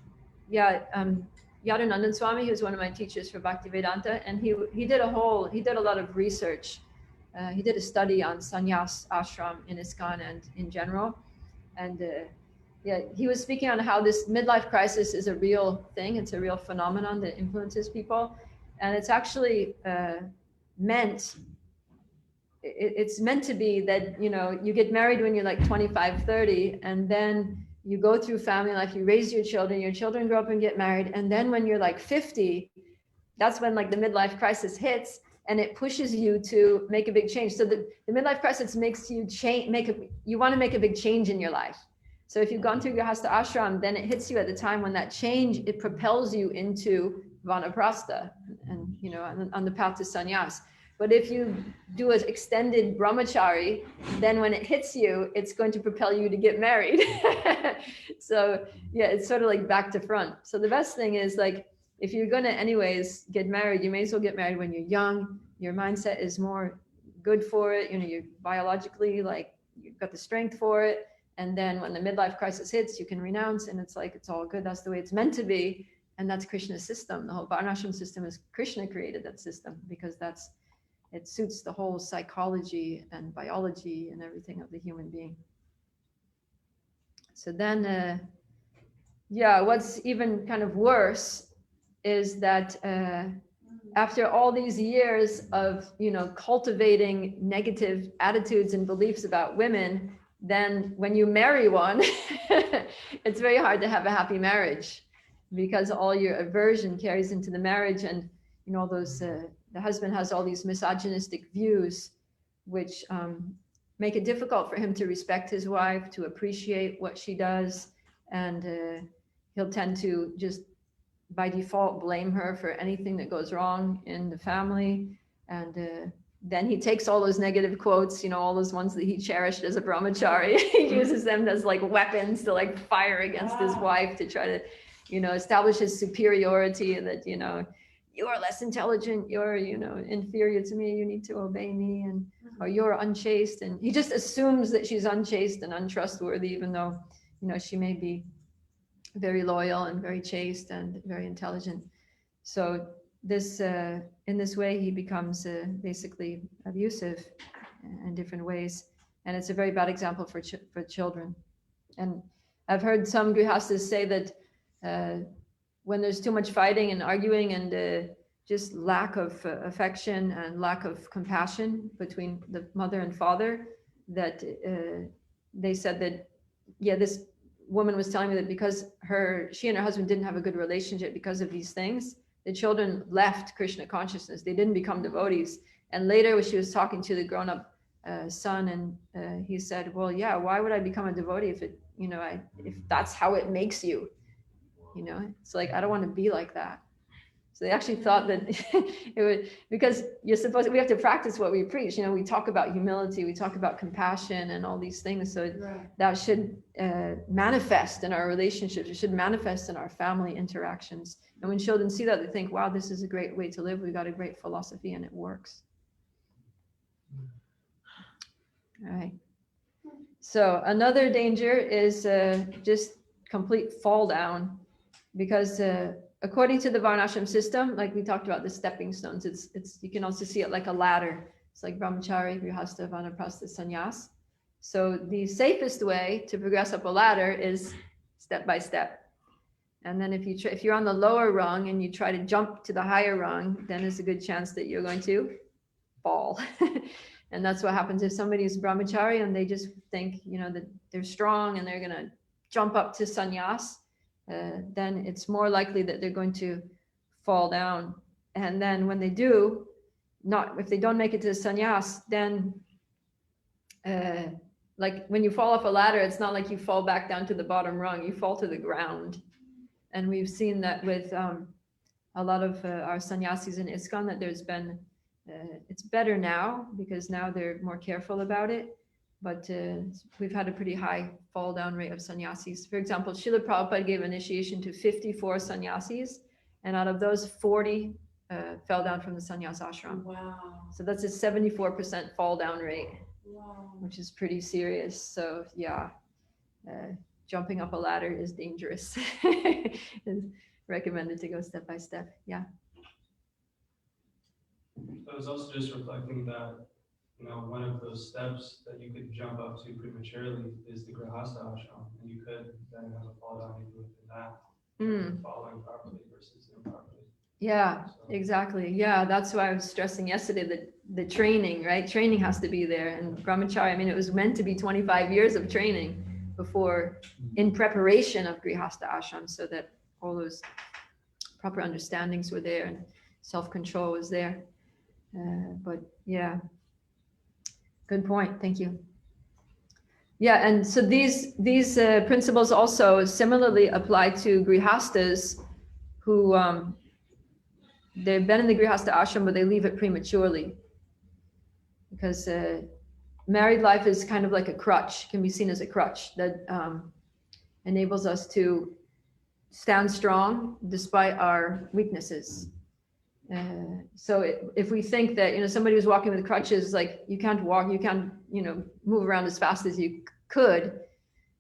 Yadunandan Swami, who's one of my teachers for Bhaktivedanta, and he did a lot of research. He did a study on sannyas ashram in ISKCON and in general. And he was speaking on how this midlife crisis is a real thing. It's a real phenomenon that influences people. And it's actually it's meant to be that, you get married when you're like 25, 30, and then you go through family life, you raise your children grow up and get married. And then when you're like 50, that's when like the midlife crisis hits and it pushes you to make a big change. So the midlife crisis makes you you want to make a big change in your life. So if you've gone through Grihastha ashram, then it hits you at the time when that change, it propels you into Vanaprastha and, on the path to sannyas. But if you do an extended brahmachari, then when it hits you, it's going to propel you to get married. So it's sort of like back to front. So the best thing is, like, if you're going to anyways get married, you may as well get married when you're young. Your mindset is more good for it. You're biologically, like, you've got the strength for it. And then when the midlife crisis hits, you can renounce, and it's like, it's all good. That's the way it's meant to be. And that's Krishna's system. The whole Varnashram system is Krishna created that system, because it suits the whole psychology and biology and everything of the human being. So then, what's even kind of worse is that after all these years of, cultivating negative attitudes and beliefs about women, then when you marry one, it's very hard to have a happy marriage, because all your aversion carries into the marriage, and, all those, the husband has all these misogynistic views, which make it difficult for him to respect his wife, to appreciate what she does. And he'll tend to just by default blame her for anything that goes wrong in the family. And then he takes all those negative quotes, all those ones that he cherished as a brahmachari, he uses them as like weapons to like fire against his wife, to try to, establish his superiority, and that, you are less intelligent, you're, inferior to me, you need to obey me, and or you're unchaste. And he just assumes that she's unchaste and untrustworthy, even though, she may be very loyal and very chaste and very intelligent. So this, in this way, he becomes basically abusive in different ways. And it's a very bad example for children. And I've heard some grihastas say that when there's too much fighting and arguing and just lack of affection and lack of compassion between the mother and father, that they said that, this woman was telling me that because she and her husband didn't have a good relationship because of these things, the children left Krishna consciousness. They didn't become devotees. And later when she was talking to the grown-up son, and he said, well, why would I become a devotee if that's how it makes you, it's like, I don't want to be like that. So they actually thought that it would, because we have to practice what we preach. We talk about humility, we talk about compassion and all these things. So that should manifest in our relationships. It should manifest in our family interactions. And when children see that, they think, wow, this is a great way to live. We got a great philosophy and it works. All right. So another danger is just complete fall down, because according to the Varnashram system, like we talked about the stepping stones, it's you can also see it like a ladder. It's like brahmachari, grihastha, vanaprastha, sannyas. So the safest way to progress up a ladder is step by step. And then if you're on the lower rung and you try to jump to the higher rung, then there's a good chance that you're going to fall. And that's what happens if somebody is brahmachari and they just think, that they're strong and they're going to jump up to sannyas. Then it's more likely that they're going to fall down. And then when they do, if they don't make it to the sannyas, then like when you fall off a ladder, it's not like you fall back down to the bottom rung, you fall to the ground. And we've seen that with a lot of our sannyasis in ISKCON, that there's been, it's better now because now they're more careful about it. But we've had a pretty high fall down rate of sannyasis. For example, Srila Prabhupada gave initiation to 54 sannyasis, and out of those, 40 fell down from the sannyas ashram. Wow. So that's a 74% fall down rate, Wow. which is pretty serious. So yeah, jumping up a ladder is dangerous. It's recommended to go step by step. Yeah. I was also just reflecting that, one of those steps that you could jump up to prematurely is the grihastha ashram, and you could then have a fall down even within that, following properly versus improperly. Yeah, So, exactly. Yeah, that's why I was stressing yesterday that the training, right? Training has to be there. And brahmachari, it was meant to be 25 years of training before, in preparation of grihastha ashram, so that all those proper understandings were there and self-control was there. But yeah, good point. Thank you. Yeah, and so these principles also similarly apply to grihastas who they've been in the grihastha ashram, but they leave it prematurely, because married life is kind of like a crutch, can be seen as a crutch that enables us to stand strong despite our weaknesses. So if we think that, somebody who's walking with crutches, like you can't walk, you can't, move around as fast as you could.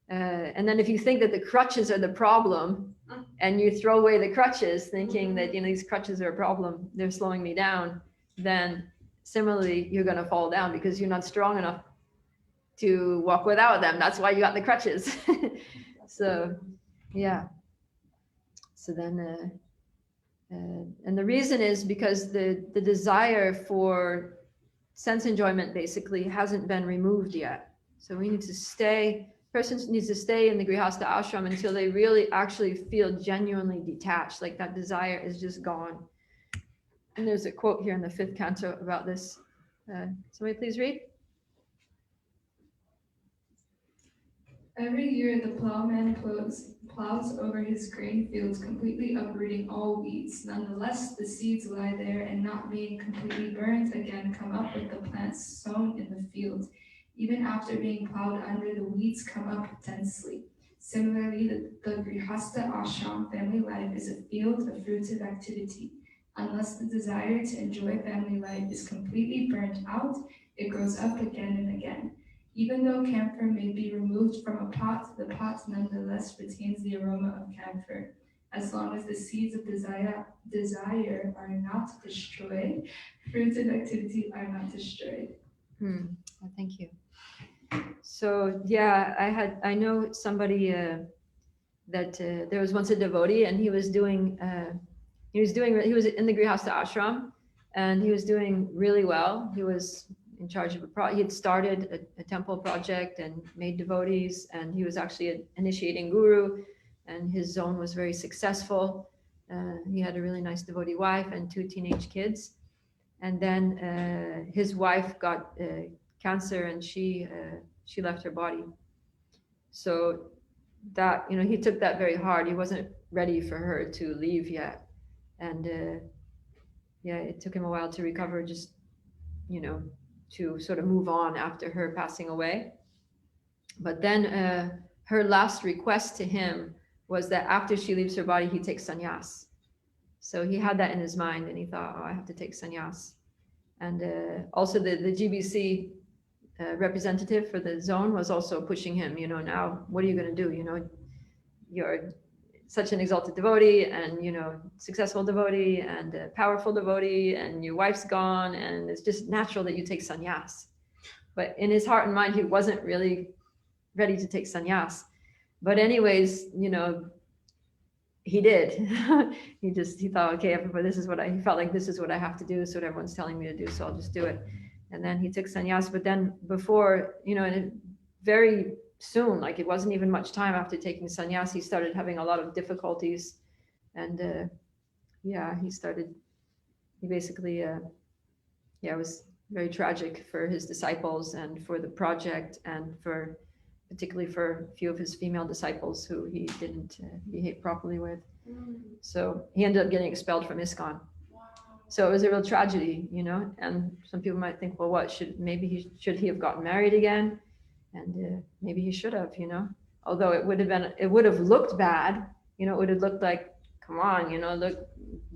And then if you think that the crutches are the problem and you throw away the crutches thinking that, these crutches are a problem, they're slowing me down, then similarly, you're going to fall down because you're not strong enough to walk without them. That's why you got the crutches. So, yeah. So then, and the reason is because the desire for sense enjoyment basically hasn't been removed yet. So we need to person needs to stay in the grihastha ashram until they really actually feel genuinely detached, like that desire is just gone. And there's a quote here in the 5th canto about this. Somebody please read. Every year the plowman plows over his grain fields, completely uprooting all weeds. Nonetheless, the seeds lie there and, not being completely burnt, again come up with the plants sown in the field. Even after being plowed under, the weeds come up densely. Similarly, the grihastha ashram family life is a field of fruitive activity. Unless the desire to enjoy family life is completely burnt out, it grows up again and again. Even though camphor may be removed from a pot, the pot nonetheless retains the aroma of camphor. As long as the seeds of desire are not destroyed, fruits of activity are not destroyed. Thank you. So yeah, I know somebody that there was once a devotee, and he was in the grihastha ashram, and he was doing really well. He was in charge of he had started a temple project and made devotees, and he was actually an initiating guru, and his zone was very successful. He had a really nice devotee wife and 2 teenage kids. And then his wife got cancer, and she left her body. So that, he took that very hard. He wasn't ready for her to leave yet. And yeah, it took him a while to recover, just, to sort of move on after her passing away. But then her last request to him was that after she leaves her body, he takes sannyas. So he had that in his mind, and he thought, oh, I have to take sannyas. And also the GBC representative for the zone was also pushing him, now what are you going to do? You're such an exalted devotee, and, successful devotee, and a powerful devotee, and your wife's gone, and it's just natural that you take sannyas. But in his heart and mind, he wasn't really ready to take sannyas. But anyways, he did. he thought, okay, everybody, he felt like this is what I have to do. This is what everyone's telling me to do, so I'll just do it. And then he took sannyas. But then before, very soon, like it wasn't even much time after taking sannyas, he started having a lot of difficulties. And he basically, it was very tragic for his disciples and for the project, and particularly for a few of his female disciples who he didn't behave properly with. So he ended up getting expelled from ISKCON. So it was a real tragedy, and some people might think, well, should he have gotten married again? And maybe he should have, although it would have looked bad, it would have looked like, come on, look,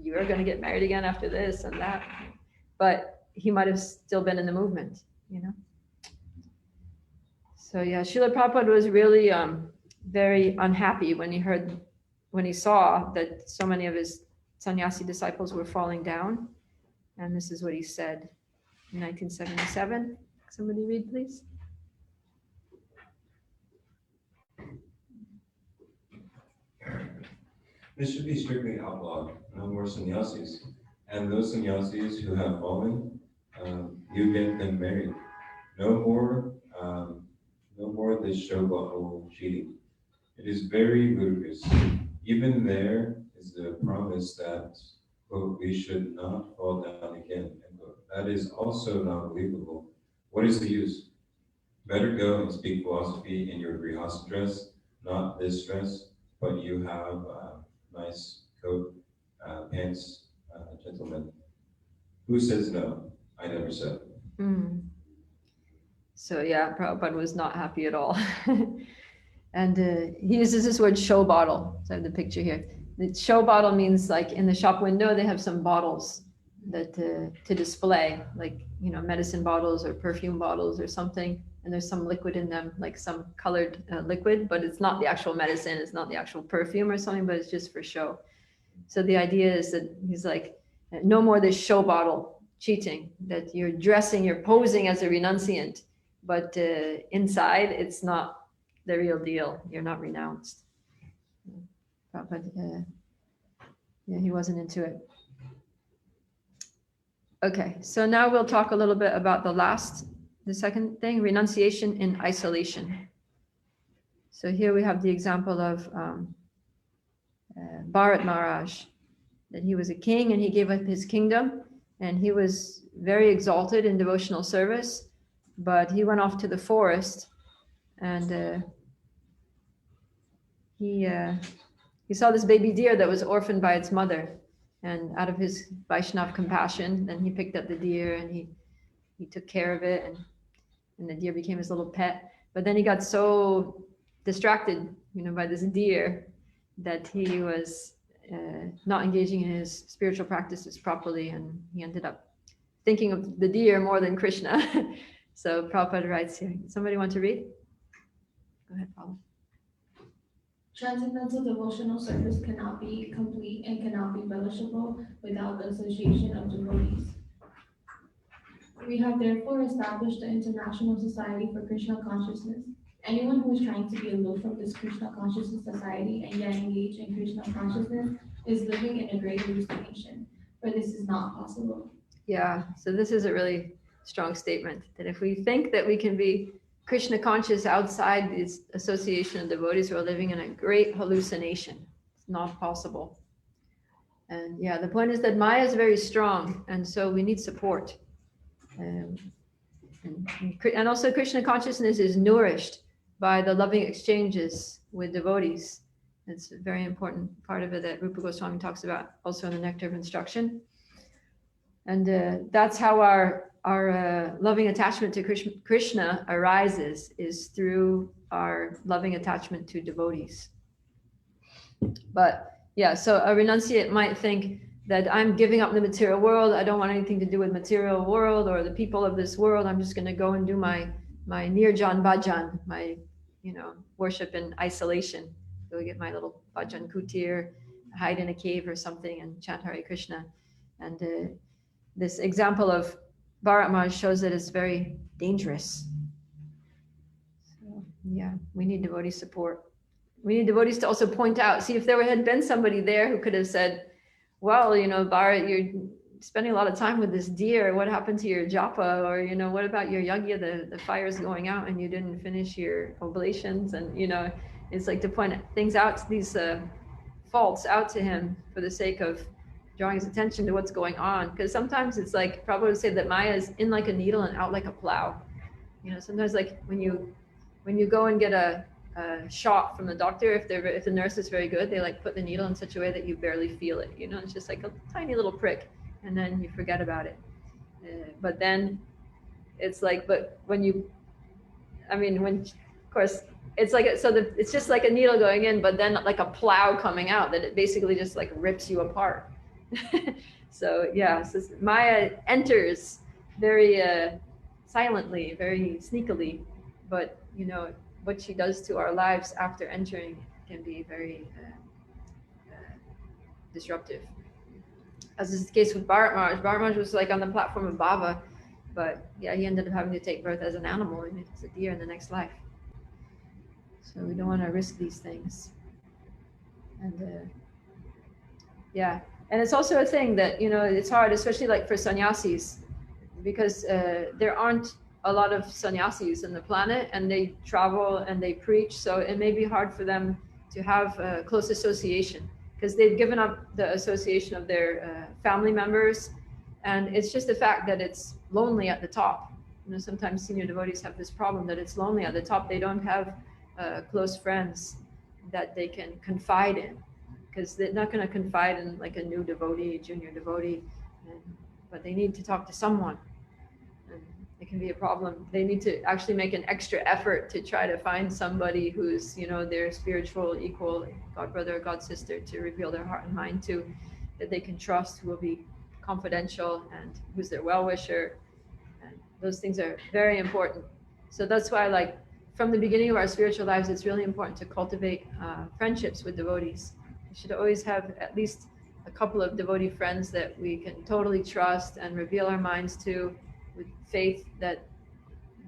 you're going to get married again after this and that. But he might have still been in the movement, So yeah, Srila Prabhupada was really very unhappy when he saw that so many of his sannyasi disciples were falling down. And this is what he said in 1977. Somebody read, please. This should be strictly outlawed. No more sannyasis. And those sannyasis who have fallen, you get them married. No more this show bottle cheating. It is very ludicrous. Even there is the promise that, quote, we should not fall down again, end quote. That is also not believable. What is the use? Better go and speak philosophy in your grihastha dress, not this dress, but you have a nice coat, pants, gentlemen. Who says no? I never said. So yeah, Prabhupada was not happy at all. And he uses this word show bottle. So I have the picture here. The show bottle means like in the shop window, they have some bottles that to display, like, medicine bottles or perfume bottles or something. And there's some liquid in them, like some colored liquid, but it's not the actual medicine. It's not the actual perfume or something, but it's just for show. So the idea is that he's like, no more this show bottle cheating, that you're posing as a renunciant, but inside it's not the real deal. You're not renounced. But he wasn't into it. Okay, so now we'll talk a little bit about the second thing, renunciation in isolation. So here we have the example of Bharat Maharaj, that he was a king and he gave up his kingdom, and he was very exalted in devotional service, but he went off to the forest, and he saw this baby deer that was orphaned by its mother, and out of his Vaishnava compassion, then he picked up the deer and he took care of it, and the deer became his little pet. But then he got so distracted, by this deer, that he was not engaging in his spiritual practices properly, and he ended up thinking of the deer more than Krishna. So Prabhupada writes here. Somebody want to read? Go ahead, Paula. Transcendental devotional service cannot be complete and cannot be fellowshipable without the association of devotees. We have therefore established the International Society for Krishna Consciousness. Anyone who is trying to be aloof from this Krishna Consciousness Society and yet engage in Krishna consciousness is living in a great hallucination, for this is not possible. Yeah, so this is a really strong statement, that if we think that we can be Krishna conscious outside this association of devotees, we're living in a great hallucination. It's not possible. And yeah, the point is that Maya is very strong, and so we need support. And also Krishna consciousness is nourished by the loving exchanges with devotees. It's a very important part of it that Rupa Goswami talks about also in the Nectar of Instruction. And that's how our loving attachment to Krishna arises, is through our loving attachment to devotees. But yeah, so a renunciate might think that I'm giving up the material world. I don't want anything to do with material world or the people of this world. I'm just going to go and do my nirjan bhajan, my worship in isolation. Go get my little bhajan kutir, hide in a cave or something and chant Hare Krishna. And this example of Bharat Maharaj shows that it's very dangerous. So yeah, we need devotee support. We need devotees to also point out, see if there had been somebody there who could have said, well, Bharat, you're spending a lot of time with this deer. What happened to your japa? Or, what about your yagya? The fire's going out and you didn't finish your oblations. And, it's like to point things out, these faults out to him for the sake of drawing his attention to what's going on. Because sometimes it's like, Prabhupada would say that Maya is in like a needle and out like a plow. Sometimes like when you go and get a shot from the doctor, if the nurse is very good, they like put the needle in such a way that you barely feel it. It's just like a tiny little prick, and then you forget about it. But then it's like, but of course, it's like it's just like a needle going in, but then like a plow coming out that it basically just like rips you apart. So yeah, so Maya enters very silently, very sneakily, but what she does to our lives after entering can be very disruptive. As is the case with Bharat Maharaj. Bharat Maharaj was like on the platform of Bhava, but yeah, he ended up having to take birth as an animal, and it's a deer in the next life. So we don't want to risk these things. And yeah, and it's also a thing that, it's hard, especially like for sannyasis, because there aren't a lot of sannyasis in the planet, and they travel and they preach, so it may be hard for them to have a close association because they've given up the association of their family members, and it's just the fact that it's lonely at the top. Sometimes senior devotees have this problem that it's lonely at the top. They don't have close friends that they can confide in, because they're not going to confide in like a new devotee, junior devotee, but they need to talk to someone. It can be a problem. They need to actually make an extra effort to try to find somebody who's, their spiritual equal, God brother, God sister, to reveal their heart and mind to, that they can trust, who will be confidential, and who's their well-wisher. And those things are very important. So that's why, like, from the beginning of our spiritual lives, it's really important to cultivate friendships with devotees. We should always have at least a couple of devotee friends that we can totally trust and reveal our minds to, with faith that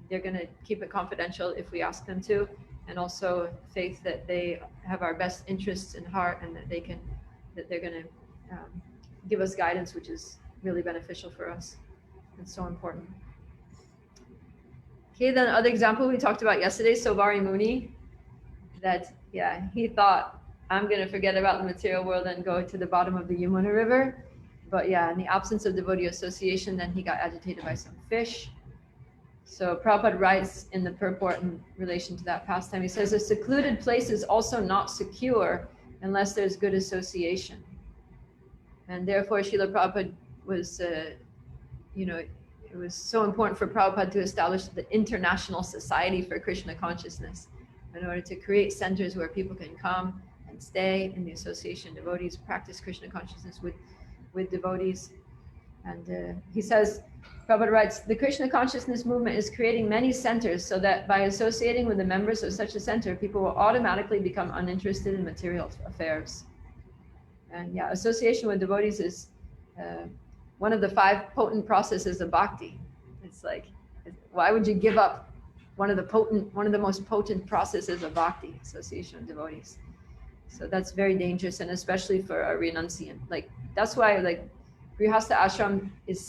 they're going to keep it confidential if we ask them to, and also faith that they have our best interests in heart, and that they're going to give us guidance, which is really beneficial for us. It's so important. Okay, then another example we talked about yesterday, Sobari Muni, that he thought, I'm going to forget about the material world and go to the bottom of the Yamuna River. But in the absence of devotee association, then he got agitated by some fish. So Prabhupada writes in the purport in relation to that pastime, he says, a secluded place is also not secure unless there's good association. And therefore, Srila Prabhupada was, it was so important for Prabhupada to establish the International Society for Krishna Consciousness in order to create centers where people can come and stay in the association. Devotees practice Krishna consciousness with devotees. And he says, Prabhupada writes, the Krishna consciousness movement is creating many centers so that by associating with the members of such a center, people will automatically become uninterested in material affairs. And association with devotees is one of the 5 potent processes of bhakti. It's like, why would you give up one of the most potent processes of bhakti, association with devotees? So that's very dangerous, and especially for a renunciant. Like, that's why like Grihastha ashram is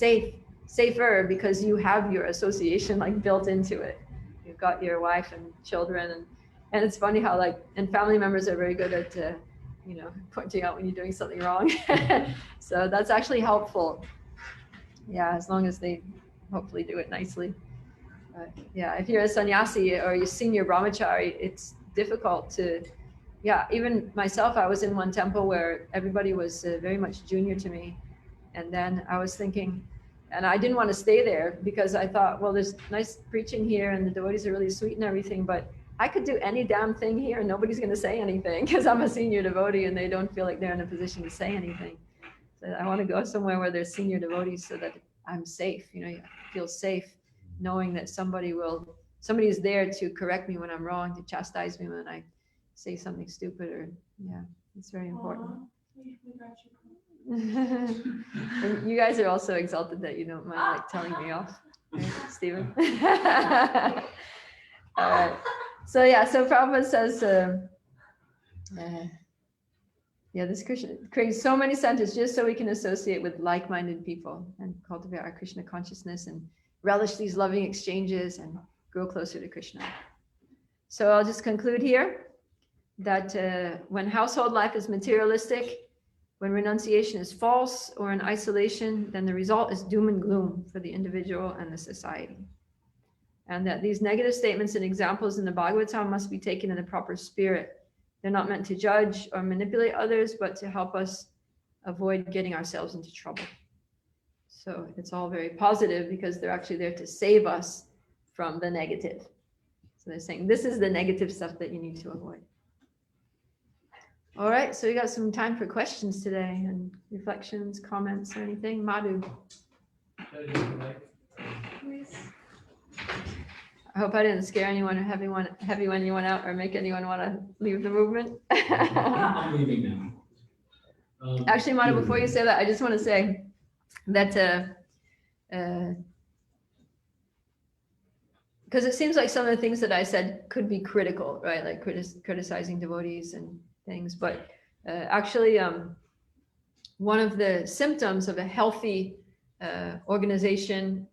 safer, because you have your association like built into it. You've got your wife and children, and it's funny how and family members are very good at pointing out when you're doing something wrong. So that's actually helpful. As long as they hopefully do it nicely. Yeah, if you're a sannyasi or you senior brahmachari, it's difficult to, yeah, even myself, I was in one temple where everybody was very much junior to me. And then I was thinking, and I didn't want to stay there because I thought, well, there's nice preaching here and the devotees are really sweet and everything, but I could do any damn thing here and nobody's going to say anything because I'm a senior devotee and they don't feel like they're in a position to say anything. So I want to go somewhere where there's senior devotees so that I'm safe, you know, I feel safe knowing that somebody is there to correct me when I'm wrong, to chastise me when I say something stupid or, yeah, it's very important. We got you. And you guys are also exalted that you don't mind like telling me off, right, Stephen? All right. So yeah, so Prabhupada says, yeah, this Krishna creates so many centers just so we can associate with like-minded people and cultivate our Krishna consciousness and relish these loving exchanges and grow closer to Krishna. So I'll just conclude here that when household life is materialistic, when renunciation is false or in isolation, then the result is doom and gloom for the individual and the society. And that these negative statements and examples in the Bhagavatam must be taken in the proper spirit. They're not meant to judge or manipulate others, but to help us avoid getting ourselves into trouble. So it's all very positive because they're actually there to save us from the negative. So they're saying this is the negative stuff that you need to avoid. All right, so we got some time for questions today and reflections, comments, or anything. Madhu. I hope I didn't scare anyone or have anyone out or make anyone want to leave the movement. I'm leaving now. Actually, Madhu, before you say that, I just want to say that because it seems like some of the things that I said could be critical, right? Like criticizing devotees and things, but actually one of the symptoms of a healthy organization,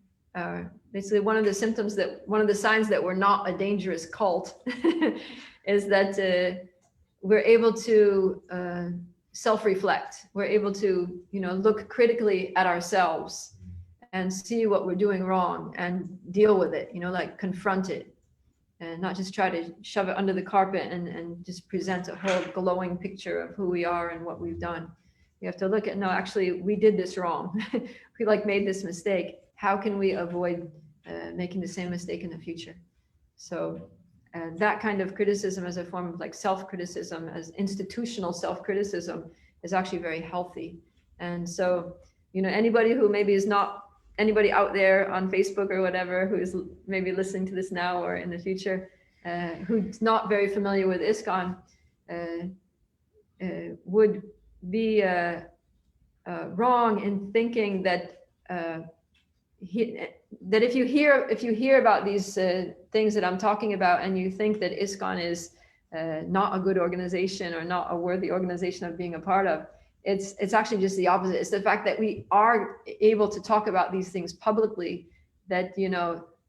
basically one of the signs that we're not a dangerous cult is that we're able to self-reflect. We're able to, look critically at ourselves and see what we're doing wrong and deal with it, like confront it. And not just try to shove it under the carpet and just present a whole glowing picture of who we are and what we've done. We have to look at, no, actually, we did this wrong. We made this mistake. How can we avoid making the same mistake in the future? So that kind of criticism as a form of self-criticism, as institutional self-criticism, is actually very healthy. And so, anybody who maybe is not anybody out there on Facebook or whatever who is maybe listening to this now or in the future, who's not very familiar with ISKCON, would be wrong in thinking that that if you hear about these things that I'm talking about and you think that ISKCON is not a good organization or not a worthy organization of being a part of, it's actually just the opposite. It's the fact that we are able to talk about these things publicly that,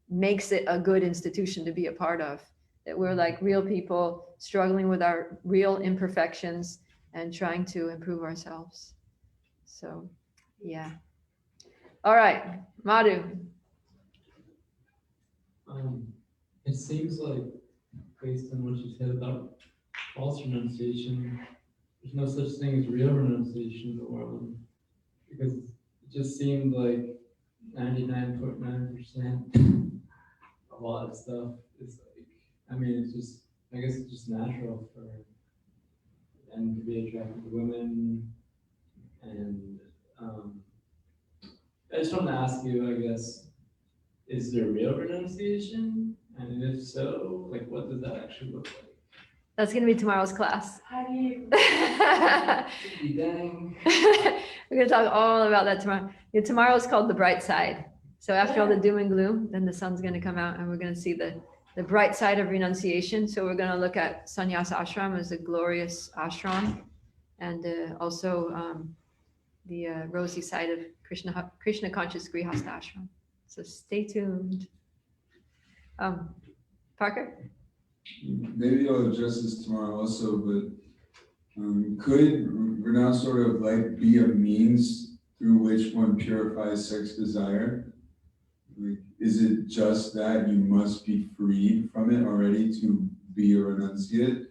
makes it a good institution to be a part of. That we're like real people struggling with our real imperfections and trying to improve ourselves. So, yeah. All right, Madhu. It seems like, based on what you said about false renunciation, there's no such thing as real renunciation in the world, because it just seemed like 99.9% of a lot of stuff is it's just, I guess it's just natural for men to be attracted to women, and I just want to ask you, I guess, is there real renunciation? And if so, what does that actually look like? That's going to be tomorrow's class. How do you? Dang. We're going to talk all about that tomorrow. Yeah, tomorrow is called the bright side. So after all the doom and gloom, then the sun's going to come out and we're going to see the bright side of renunciation. So we're going to look at sannyasa ashram as a glorious ashram, and also the rosy side of Krishna conscious grihastha ashram. So stay tuned. Parker? Maybe I'll address this tomorrow also, but could renounce sort of be a means through which one purifies sex desire? Like, is it just that you must be freed from it already to be a renunciate?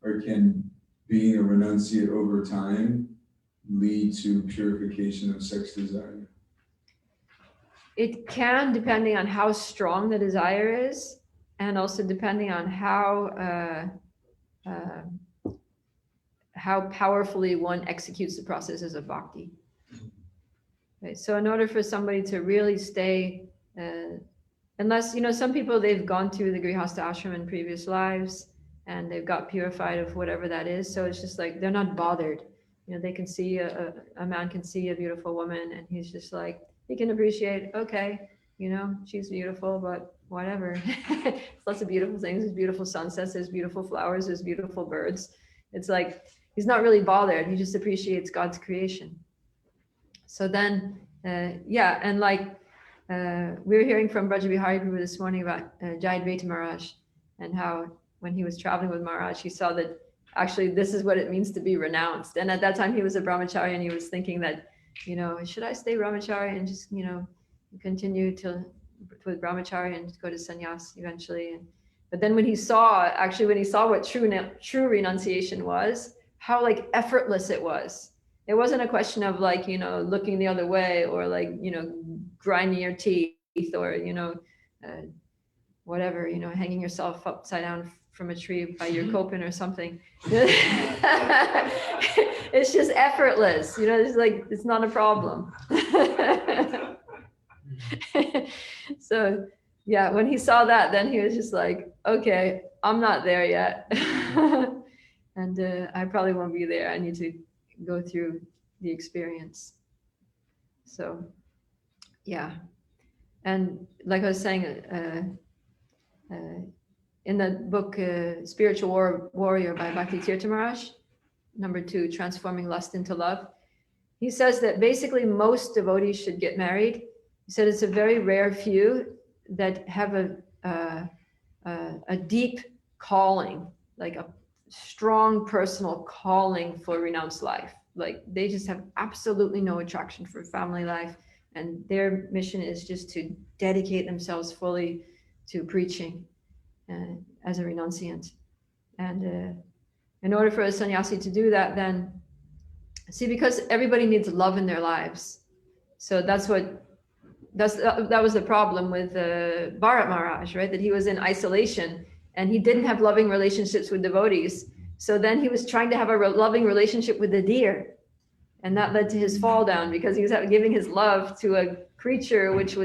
Or can being a renunciate over time lead to purification of sex desire? It can, depending on how strong the desire is, and also depending on how powerfully one executes the processes of bhakti. Right? So in order for somebody to really stay, unless, some people, they've gone through the Grihastha ashram in previous lives, and they've got purified of whatever that is. So it's just like, they're not bothered. They can see, a man can see a beautiful woman, and he's just like, he can appreciate, okay, she's beautiful, but whatever. There's lots of beautiful things. There's beautiful sunsets, there's beautiful flowers, there's beautiful birds. It's like, he's not really bothered. He just appreciates God's creation. So then, and like, we were hearing from Brajabihari Prabhu this morning about Jayadvaita Maharaj, and how when he was traveling with Maharaj, he saw that actually this is what it means to be renounced. And at that time he was a brahmachari, and he was thinking that, should I stay brahmachari and just, continue with brahmachari and go to sannyas eventually? But then when he saw what true renunciation was, how like effortless it was. It wasn't a question of like, looking the other way, or like, grinding your teeth, or, whatever, hanging yourself upside down from a tree by your kopin or something. It's just effortless, it's like, it's not a problem. So yeah, when he saw that, then he was just like, okay, I'm not there yet. And I probably won't be there. I need to go through the experience. So yeah. And like I was saying, in the book Spiritual Warrior by Bhakti Tirtha Maharaj, number 2, Transforming Lust into Love, he says that basically most devotees should get married. He said it's a very rare few that have a deep calling, like a strong personal calling for renounced life. Like they just have absolutely no attraction for family life, and their mission is just to dedicate themselves fully to preaching as a renunciant. And in order for a sannyasi to do that, then because everybody needs love in their lives. So that was the problem with Bharat Maharaj, right? That he was in isolation and he didn't have loving relationships with devotees. So then he was trying to have a loving relationship with the deer, and that led to his fall down, because he was giving his love to a creature which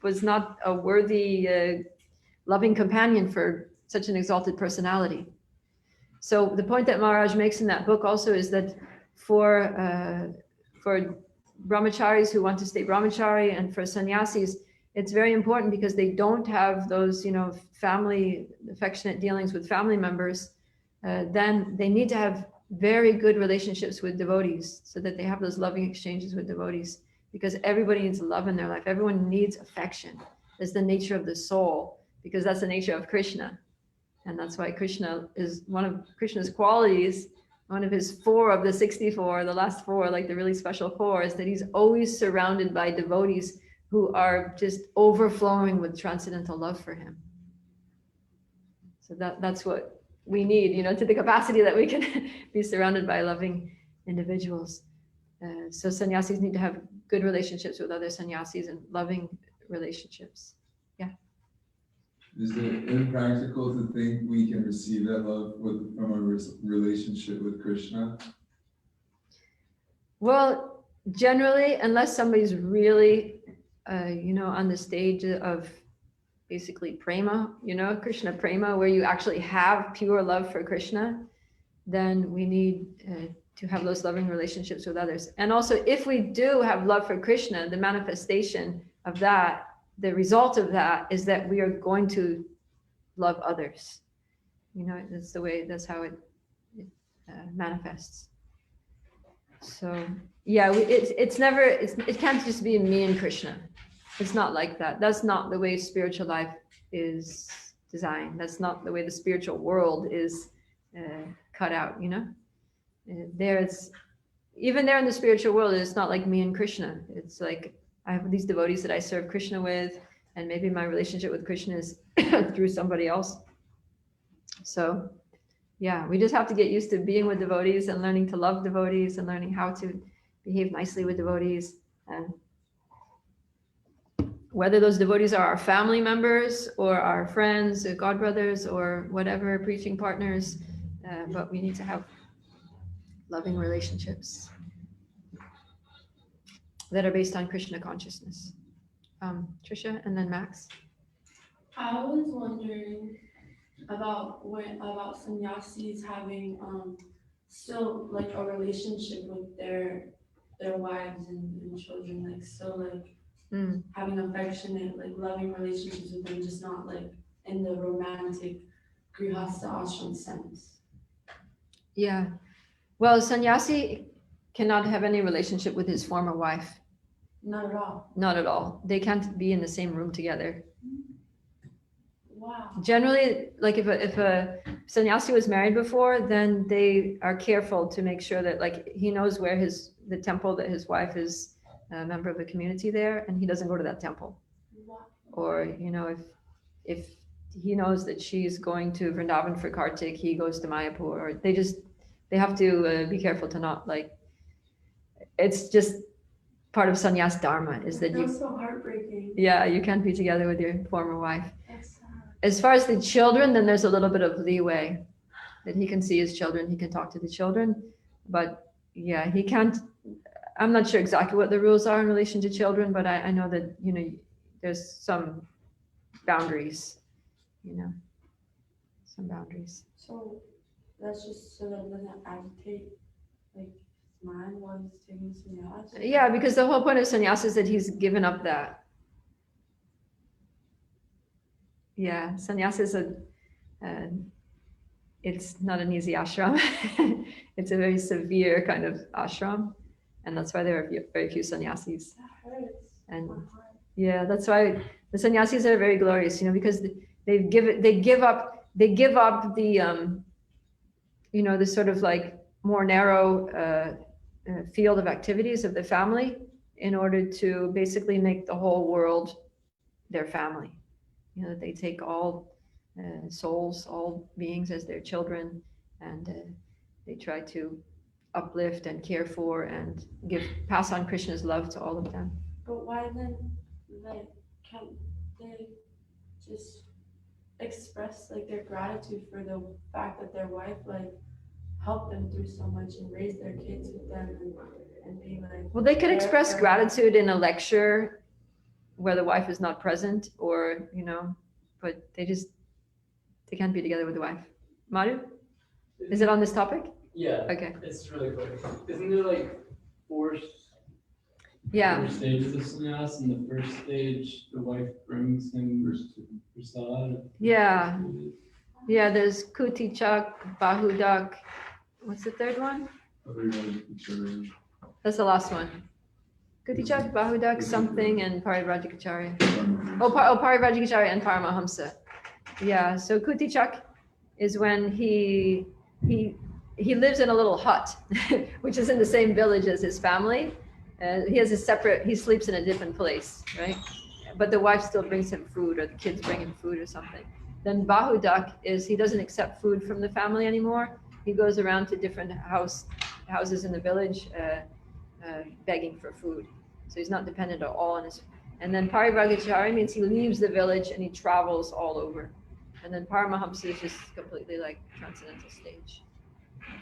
was not a worthy loving companion for such an exalted personality. So the point that Maharaj makes in that book also is that for brahmacharis who want to stay brahmachari, and for sannyasis, it's very important, because they don't have those, family affectionate dealings with family members. Then they need to have very good relationships with devotees, so that they have those loving exchanges with devotees, because everybody needs love in their life. Everyone needs affection. That's the nature of the soul, because that's the nature of Krishna. And that's why Krishna is one of Krishna's qualities. One of his 4 of the 64, the last 4, like the really special 4, is that he's always surrounded by devotees who are just overflowing with transcendental love for him. So that's what we need, to the capacity that we can be surrounded by loving individuals. So sannyasis need to have good relationships with other sannyasis and loving relationships. Yeah. Is it impractical to think we can receive that love from a relationship with Krishna? Well, generally, unless somebody's really, on the stage of basically prema, Krishna prema, where you actually have pure love for Krishna, then we need to have those loving relationships with others. And also, if we do have love for Krishna, the manifestation of that, the result of that is that we are going to love others. That's how it manifests. So yeah, it can't just be me and Krishna. It's not like that. That's not the way spiritual life is designed. That's not the way the spiritual world is cut out, even there in the spiritual world, it's not like me and Krishna. It's like I have these devotees that I serve Krishna with, And maybe my relationship with Krishna is through somebody else. So yeah, we just have to get used to being with devotees and learning to love devotees and learning how to behave nicely with devotees. And whether those devotees are our family members or our friends, or godbrothers, or whatever, preaching partners, but we need to have loving relationships that are based on Krishna consciousness. Trisha, and then Max. I was wondering about sannyasis having still like a relationship with their wives and children, like still like having affectionate, like loving relationships with them, just not like in the romantic grihastha ashram sense. Yeah. Well, sannyasi cannot have any relationship with his former wife. Not at all. Not at all. They can't be in the same room together. Wow. Generally, like if a sannyasi was married before, then they are careful to make sure that like he knows where the temple that his wife is a member of the community there, and he doesn't go to that temple. Wow. Or if he knows that she's going to Vrindavan for Kartik, he goes to Mayapur. Or they have to be careful to not like. It's just part of sannyas dharma is that That's so heartbreaking. Yeah, you can't be together with your former wife. That's sad. As far as the children, then there's a little bit of leeway that he can see his children, he can talk to the children, but yeah, he can't. I'm not sure exactly what the rules are in relation to children, but I know that there's some boundaries, some boundaries. So that's just so that it doesn't agitate like his mind while he's taking sannyas. Yeah, because the whole point of sannyas is that he's given up that. Yeah, sannyas is it's not an easy ashram. It's a very severe kind of ashram, and that's why there are very few sannyasis. That hurts. And yeah, that's why the sannyasis are very glorious, because they give up the the sort of like more narrow field of activities of the family in order to basically make the whole world their family. That they take all souls, all beings as their children, and they try to uplift and care for and pass on Krishna's love to all of them. But why then, like, can't they just express like their gratitude for the fact that their wife like helped them through so much and raised their kids with them and be like. Well, they could express gratitude in a lecture where the wife is not present, or but they can't be together with the wife. Madhu, is it on this topic? Yeah. Okay. It's really quick. Isn't there like four stages of sannyas? In the first stage, the wife brings him prasad. Yeah. Yeah, there's Kutichak, Bahudak. What's the third one? That's the last one. Kutichak, Bahudak, something, and Parivrajikacharya. Parivrajikacharya and Paramahamsa. Yeah, so Kutichak is when he lives in a little hut, which is in the same village as his family. He sleeps in a different place, right? But the wife still brings him food, or the kids bring him food or something. Then Bahudak is he doesn't accept food from the family anymore. He goes around to different houses in the village begging for food. So he's not dependent at all on his. And then Parivrajikacharya means he leaves the village and he travels all over. And then Paramahamsa is just completely like transcendental stage.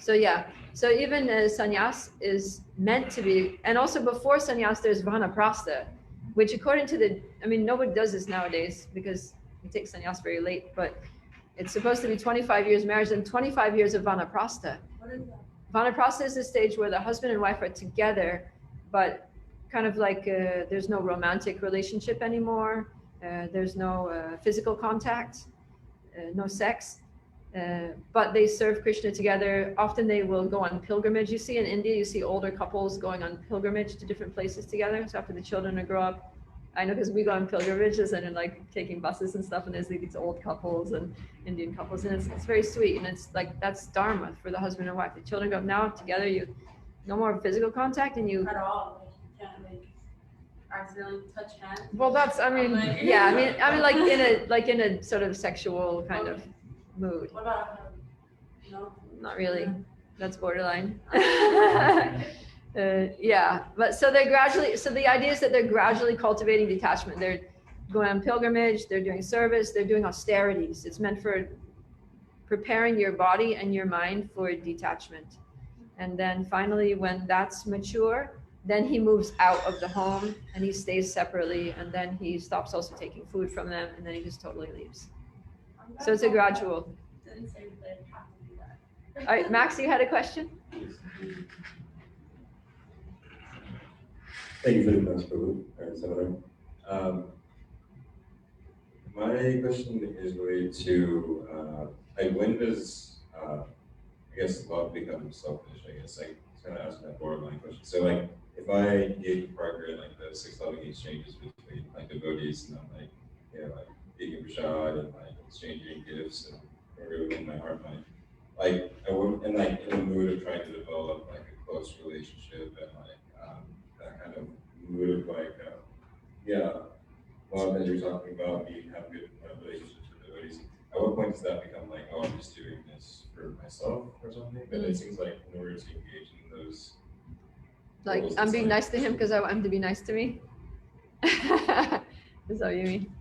So yeah, so even sannyas is meant to be, and also before sannyas there's vanaprastha, which according to nobody does this nowadays because we take sannyas very late, but it's supposed to be 25 years marriage and 25 years of vanaprastha. What is that? Vanaprastha is the stage where the husband and wife are together, but kind of like there's no romantic relationship anymore. There's no physical contact, no sex, but they serve Krishna together. Often they will go on pilgrimage. You see in India, you see older couples going on pilgrimage to different places together. So after the children grow up, I know because we go on pilgrimages and like taking buses and stuff, and there's these old couples and Indian couples, and it's very sweet, and it's like that's dharma for the husband and wife. The children go now together. You no more physical contact, and you At all. Yeah, like, accidentally touch hands? Well, that's, I mean, Like- yeah, I mean, like in a sort of sexual kind of mood. What about a hug? No? Not really. That's borderline. Yeah, but so the idea is that they're gradually cultivating detachment. They're going on pilgrimage, they're doing service, they're doing austerities. It's meant for preparing your body and your mind for detachment. And then finally, when that's mature, then he moves out of the home and he stays separately, and then he stops also taking food from them, and then he just totally leaves. So it's a gradual. Didn't say they have to do that. All right, Max, you had a question? Thank you for the class, Prabhu. My question is related to, like, when does, I guess, love become selfish, I guess, like, it's kind of asking that borderline question. So, like, if I gave a partner, like, the 6 loving exchanges between, like, devotees, and I'm, like, you know, like, eating prasad and, like, exchanging gifts and revealing my heart mind, like, I would, and, like, in the mood of trying to develop, like, a close relationship and, like, that kind of mood of, like, love that you're talking about, me having good relationships with devotees. At what point does that become like, oh, I'm just doing this for myself or something? But it seems like in order to engage in those, Like, goals, I'm it's being like- nice to him because I want him to be nice to me? Is that what you mean?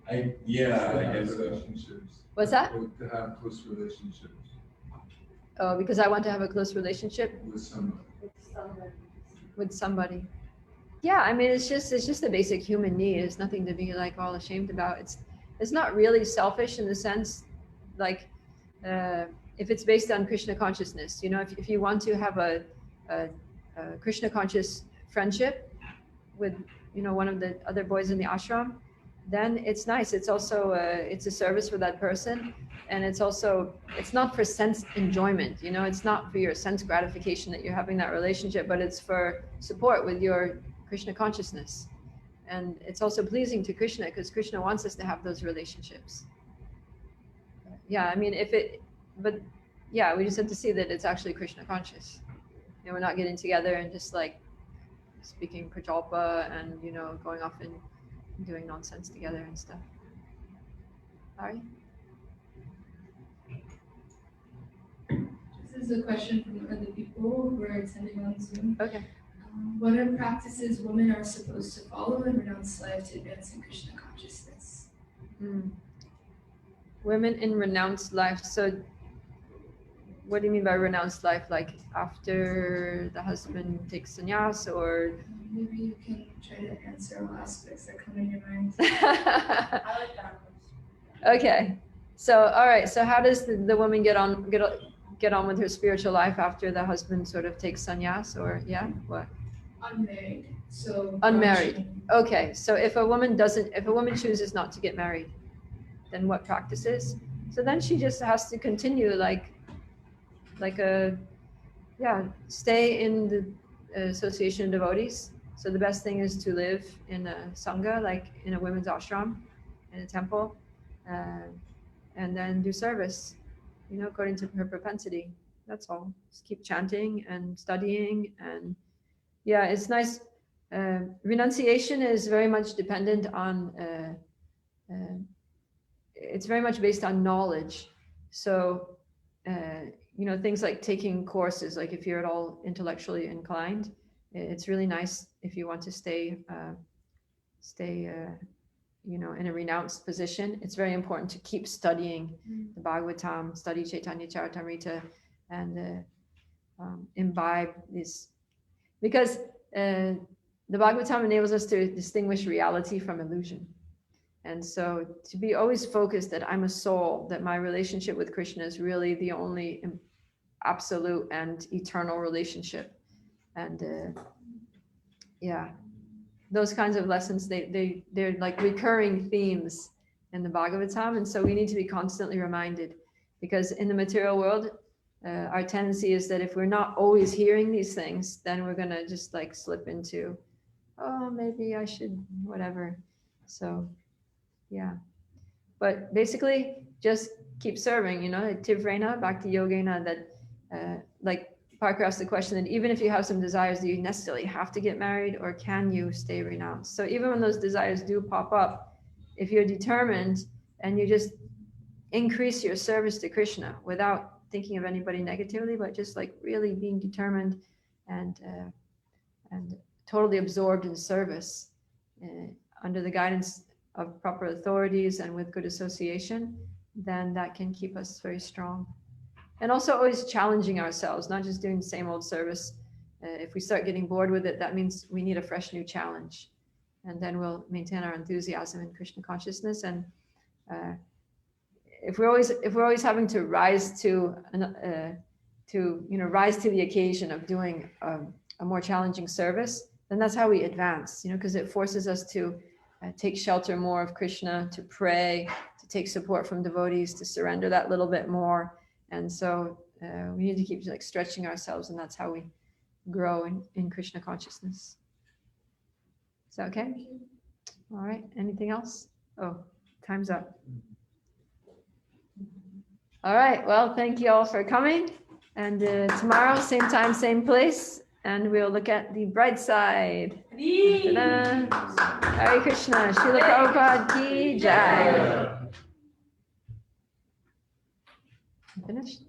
I guess so. Relationships. What's that? To have close relationships Oh, because I want to have a close relationship with someone. with somebody. Yeah, I mean, it's just a basic human need. It's nothing to be like all ashamed about. It's not really selfish in the sense, like, if it's based on Krishna consciousness. You know, if you want to have a Krishna conscious friendship with, you know, one of the other boys in the ashram, then it's nice. It's also it's a service for that person, and it's also, it's not for sense enjoyment. You know, it's not for your sense gratification that you're having that relationship, but it's for support with your Krishna consciousness. And it's also pleasing to Krishna because Krishna wants us to have those relationships. Yeah, I mean, but yeah, we just have to see that it's actually Krishna conscious. And we're not getting together and just like speaking prajalpa and, you know, going off and doing nonsense together and stuff. All right. This is a question from other people who are attending on Zoom. Okay. What are practices women are supposed to follow and renounce life to advance in Krishna consciousness? Women in renounced life. So what do you mean by renounced life? Like after the husband takes sannyas, or? Maybe you can try to answer all aspects that come in your mind. I like that question. Okay. So, all right. So how does the woman get on with her spiritual life after the husband sort of takes sannyas, or what? Unmarried. So Unmarried. Okay. So if a woman chooses not to get married, then what practices? So then she just has to continue stay in the association of devotees. So the best thing is to live in a sangha, like in a women's ashram, in a temple, and then do service, you know, according to her propensity. That's all. Just keep chanting and studying, and yeah, it's nice. Renunciation is very much dependent on, it's very much based on knowledge. So, you know, things like taking courses, like if you're at all intellectually inclined, it's really nice if you want to stay, you know, in a renounced position. It's very important to keep studying the Bhagavatam, study Chaitanya Charitamrita, and imbibe this, because the Bhagavatam enables us to distinguish reality from illusion. And so to be always focused that I'm a soul, that my relationship with Krishna is really the only absolute and eternal relationship. And those kinds of lessons, they're like recurring themes in the Bhagavatam. And so we need to be constantly reminded, because in the material world, our tendency is that if we're not always hearing these things, then we're going to just like slip into, oh, maybe I should, whatever. So, yeah. But basically, just keep serving, you know, Tivrena, Bhakti Yogena, that like Parker asked the question that even if you have some desires, do you necessarily have to get married, or can you stay renounced? So even when those desires do pop up, if you're determined and you just increase your service to Krishna without thinking of anybody negatively, but just like really being determined and totally absorbed in service under the guidance of proper authorities and with good association, then that can keep us very strong. And also always challenging ourselves, not just doing the same old service. If we start getting bored with it, that means we need a fresh new challenge. And then we'll maintain our enthusiasm in Krishna consciousness. And if we're always having to rise to rise to the occasion of doing a more challenging service, then that's how we advance, because it forces us to take shelter more of Krishna, to pray, to take support from devotees, to surrender that little bit more. And so we need to keep like stretching ourselves, and that's how we grow in Krishna consciousness. Is that okay? All right. Anything else? Oh, time's up. All right. Well, thank you all for coming. And tomorrow, same time, same place. And we'll look at the bright side. Ta-da. Hare Krishna. Srila Prabhupada ki jai. Finished?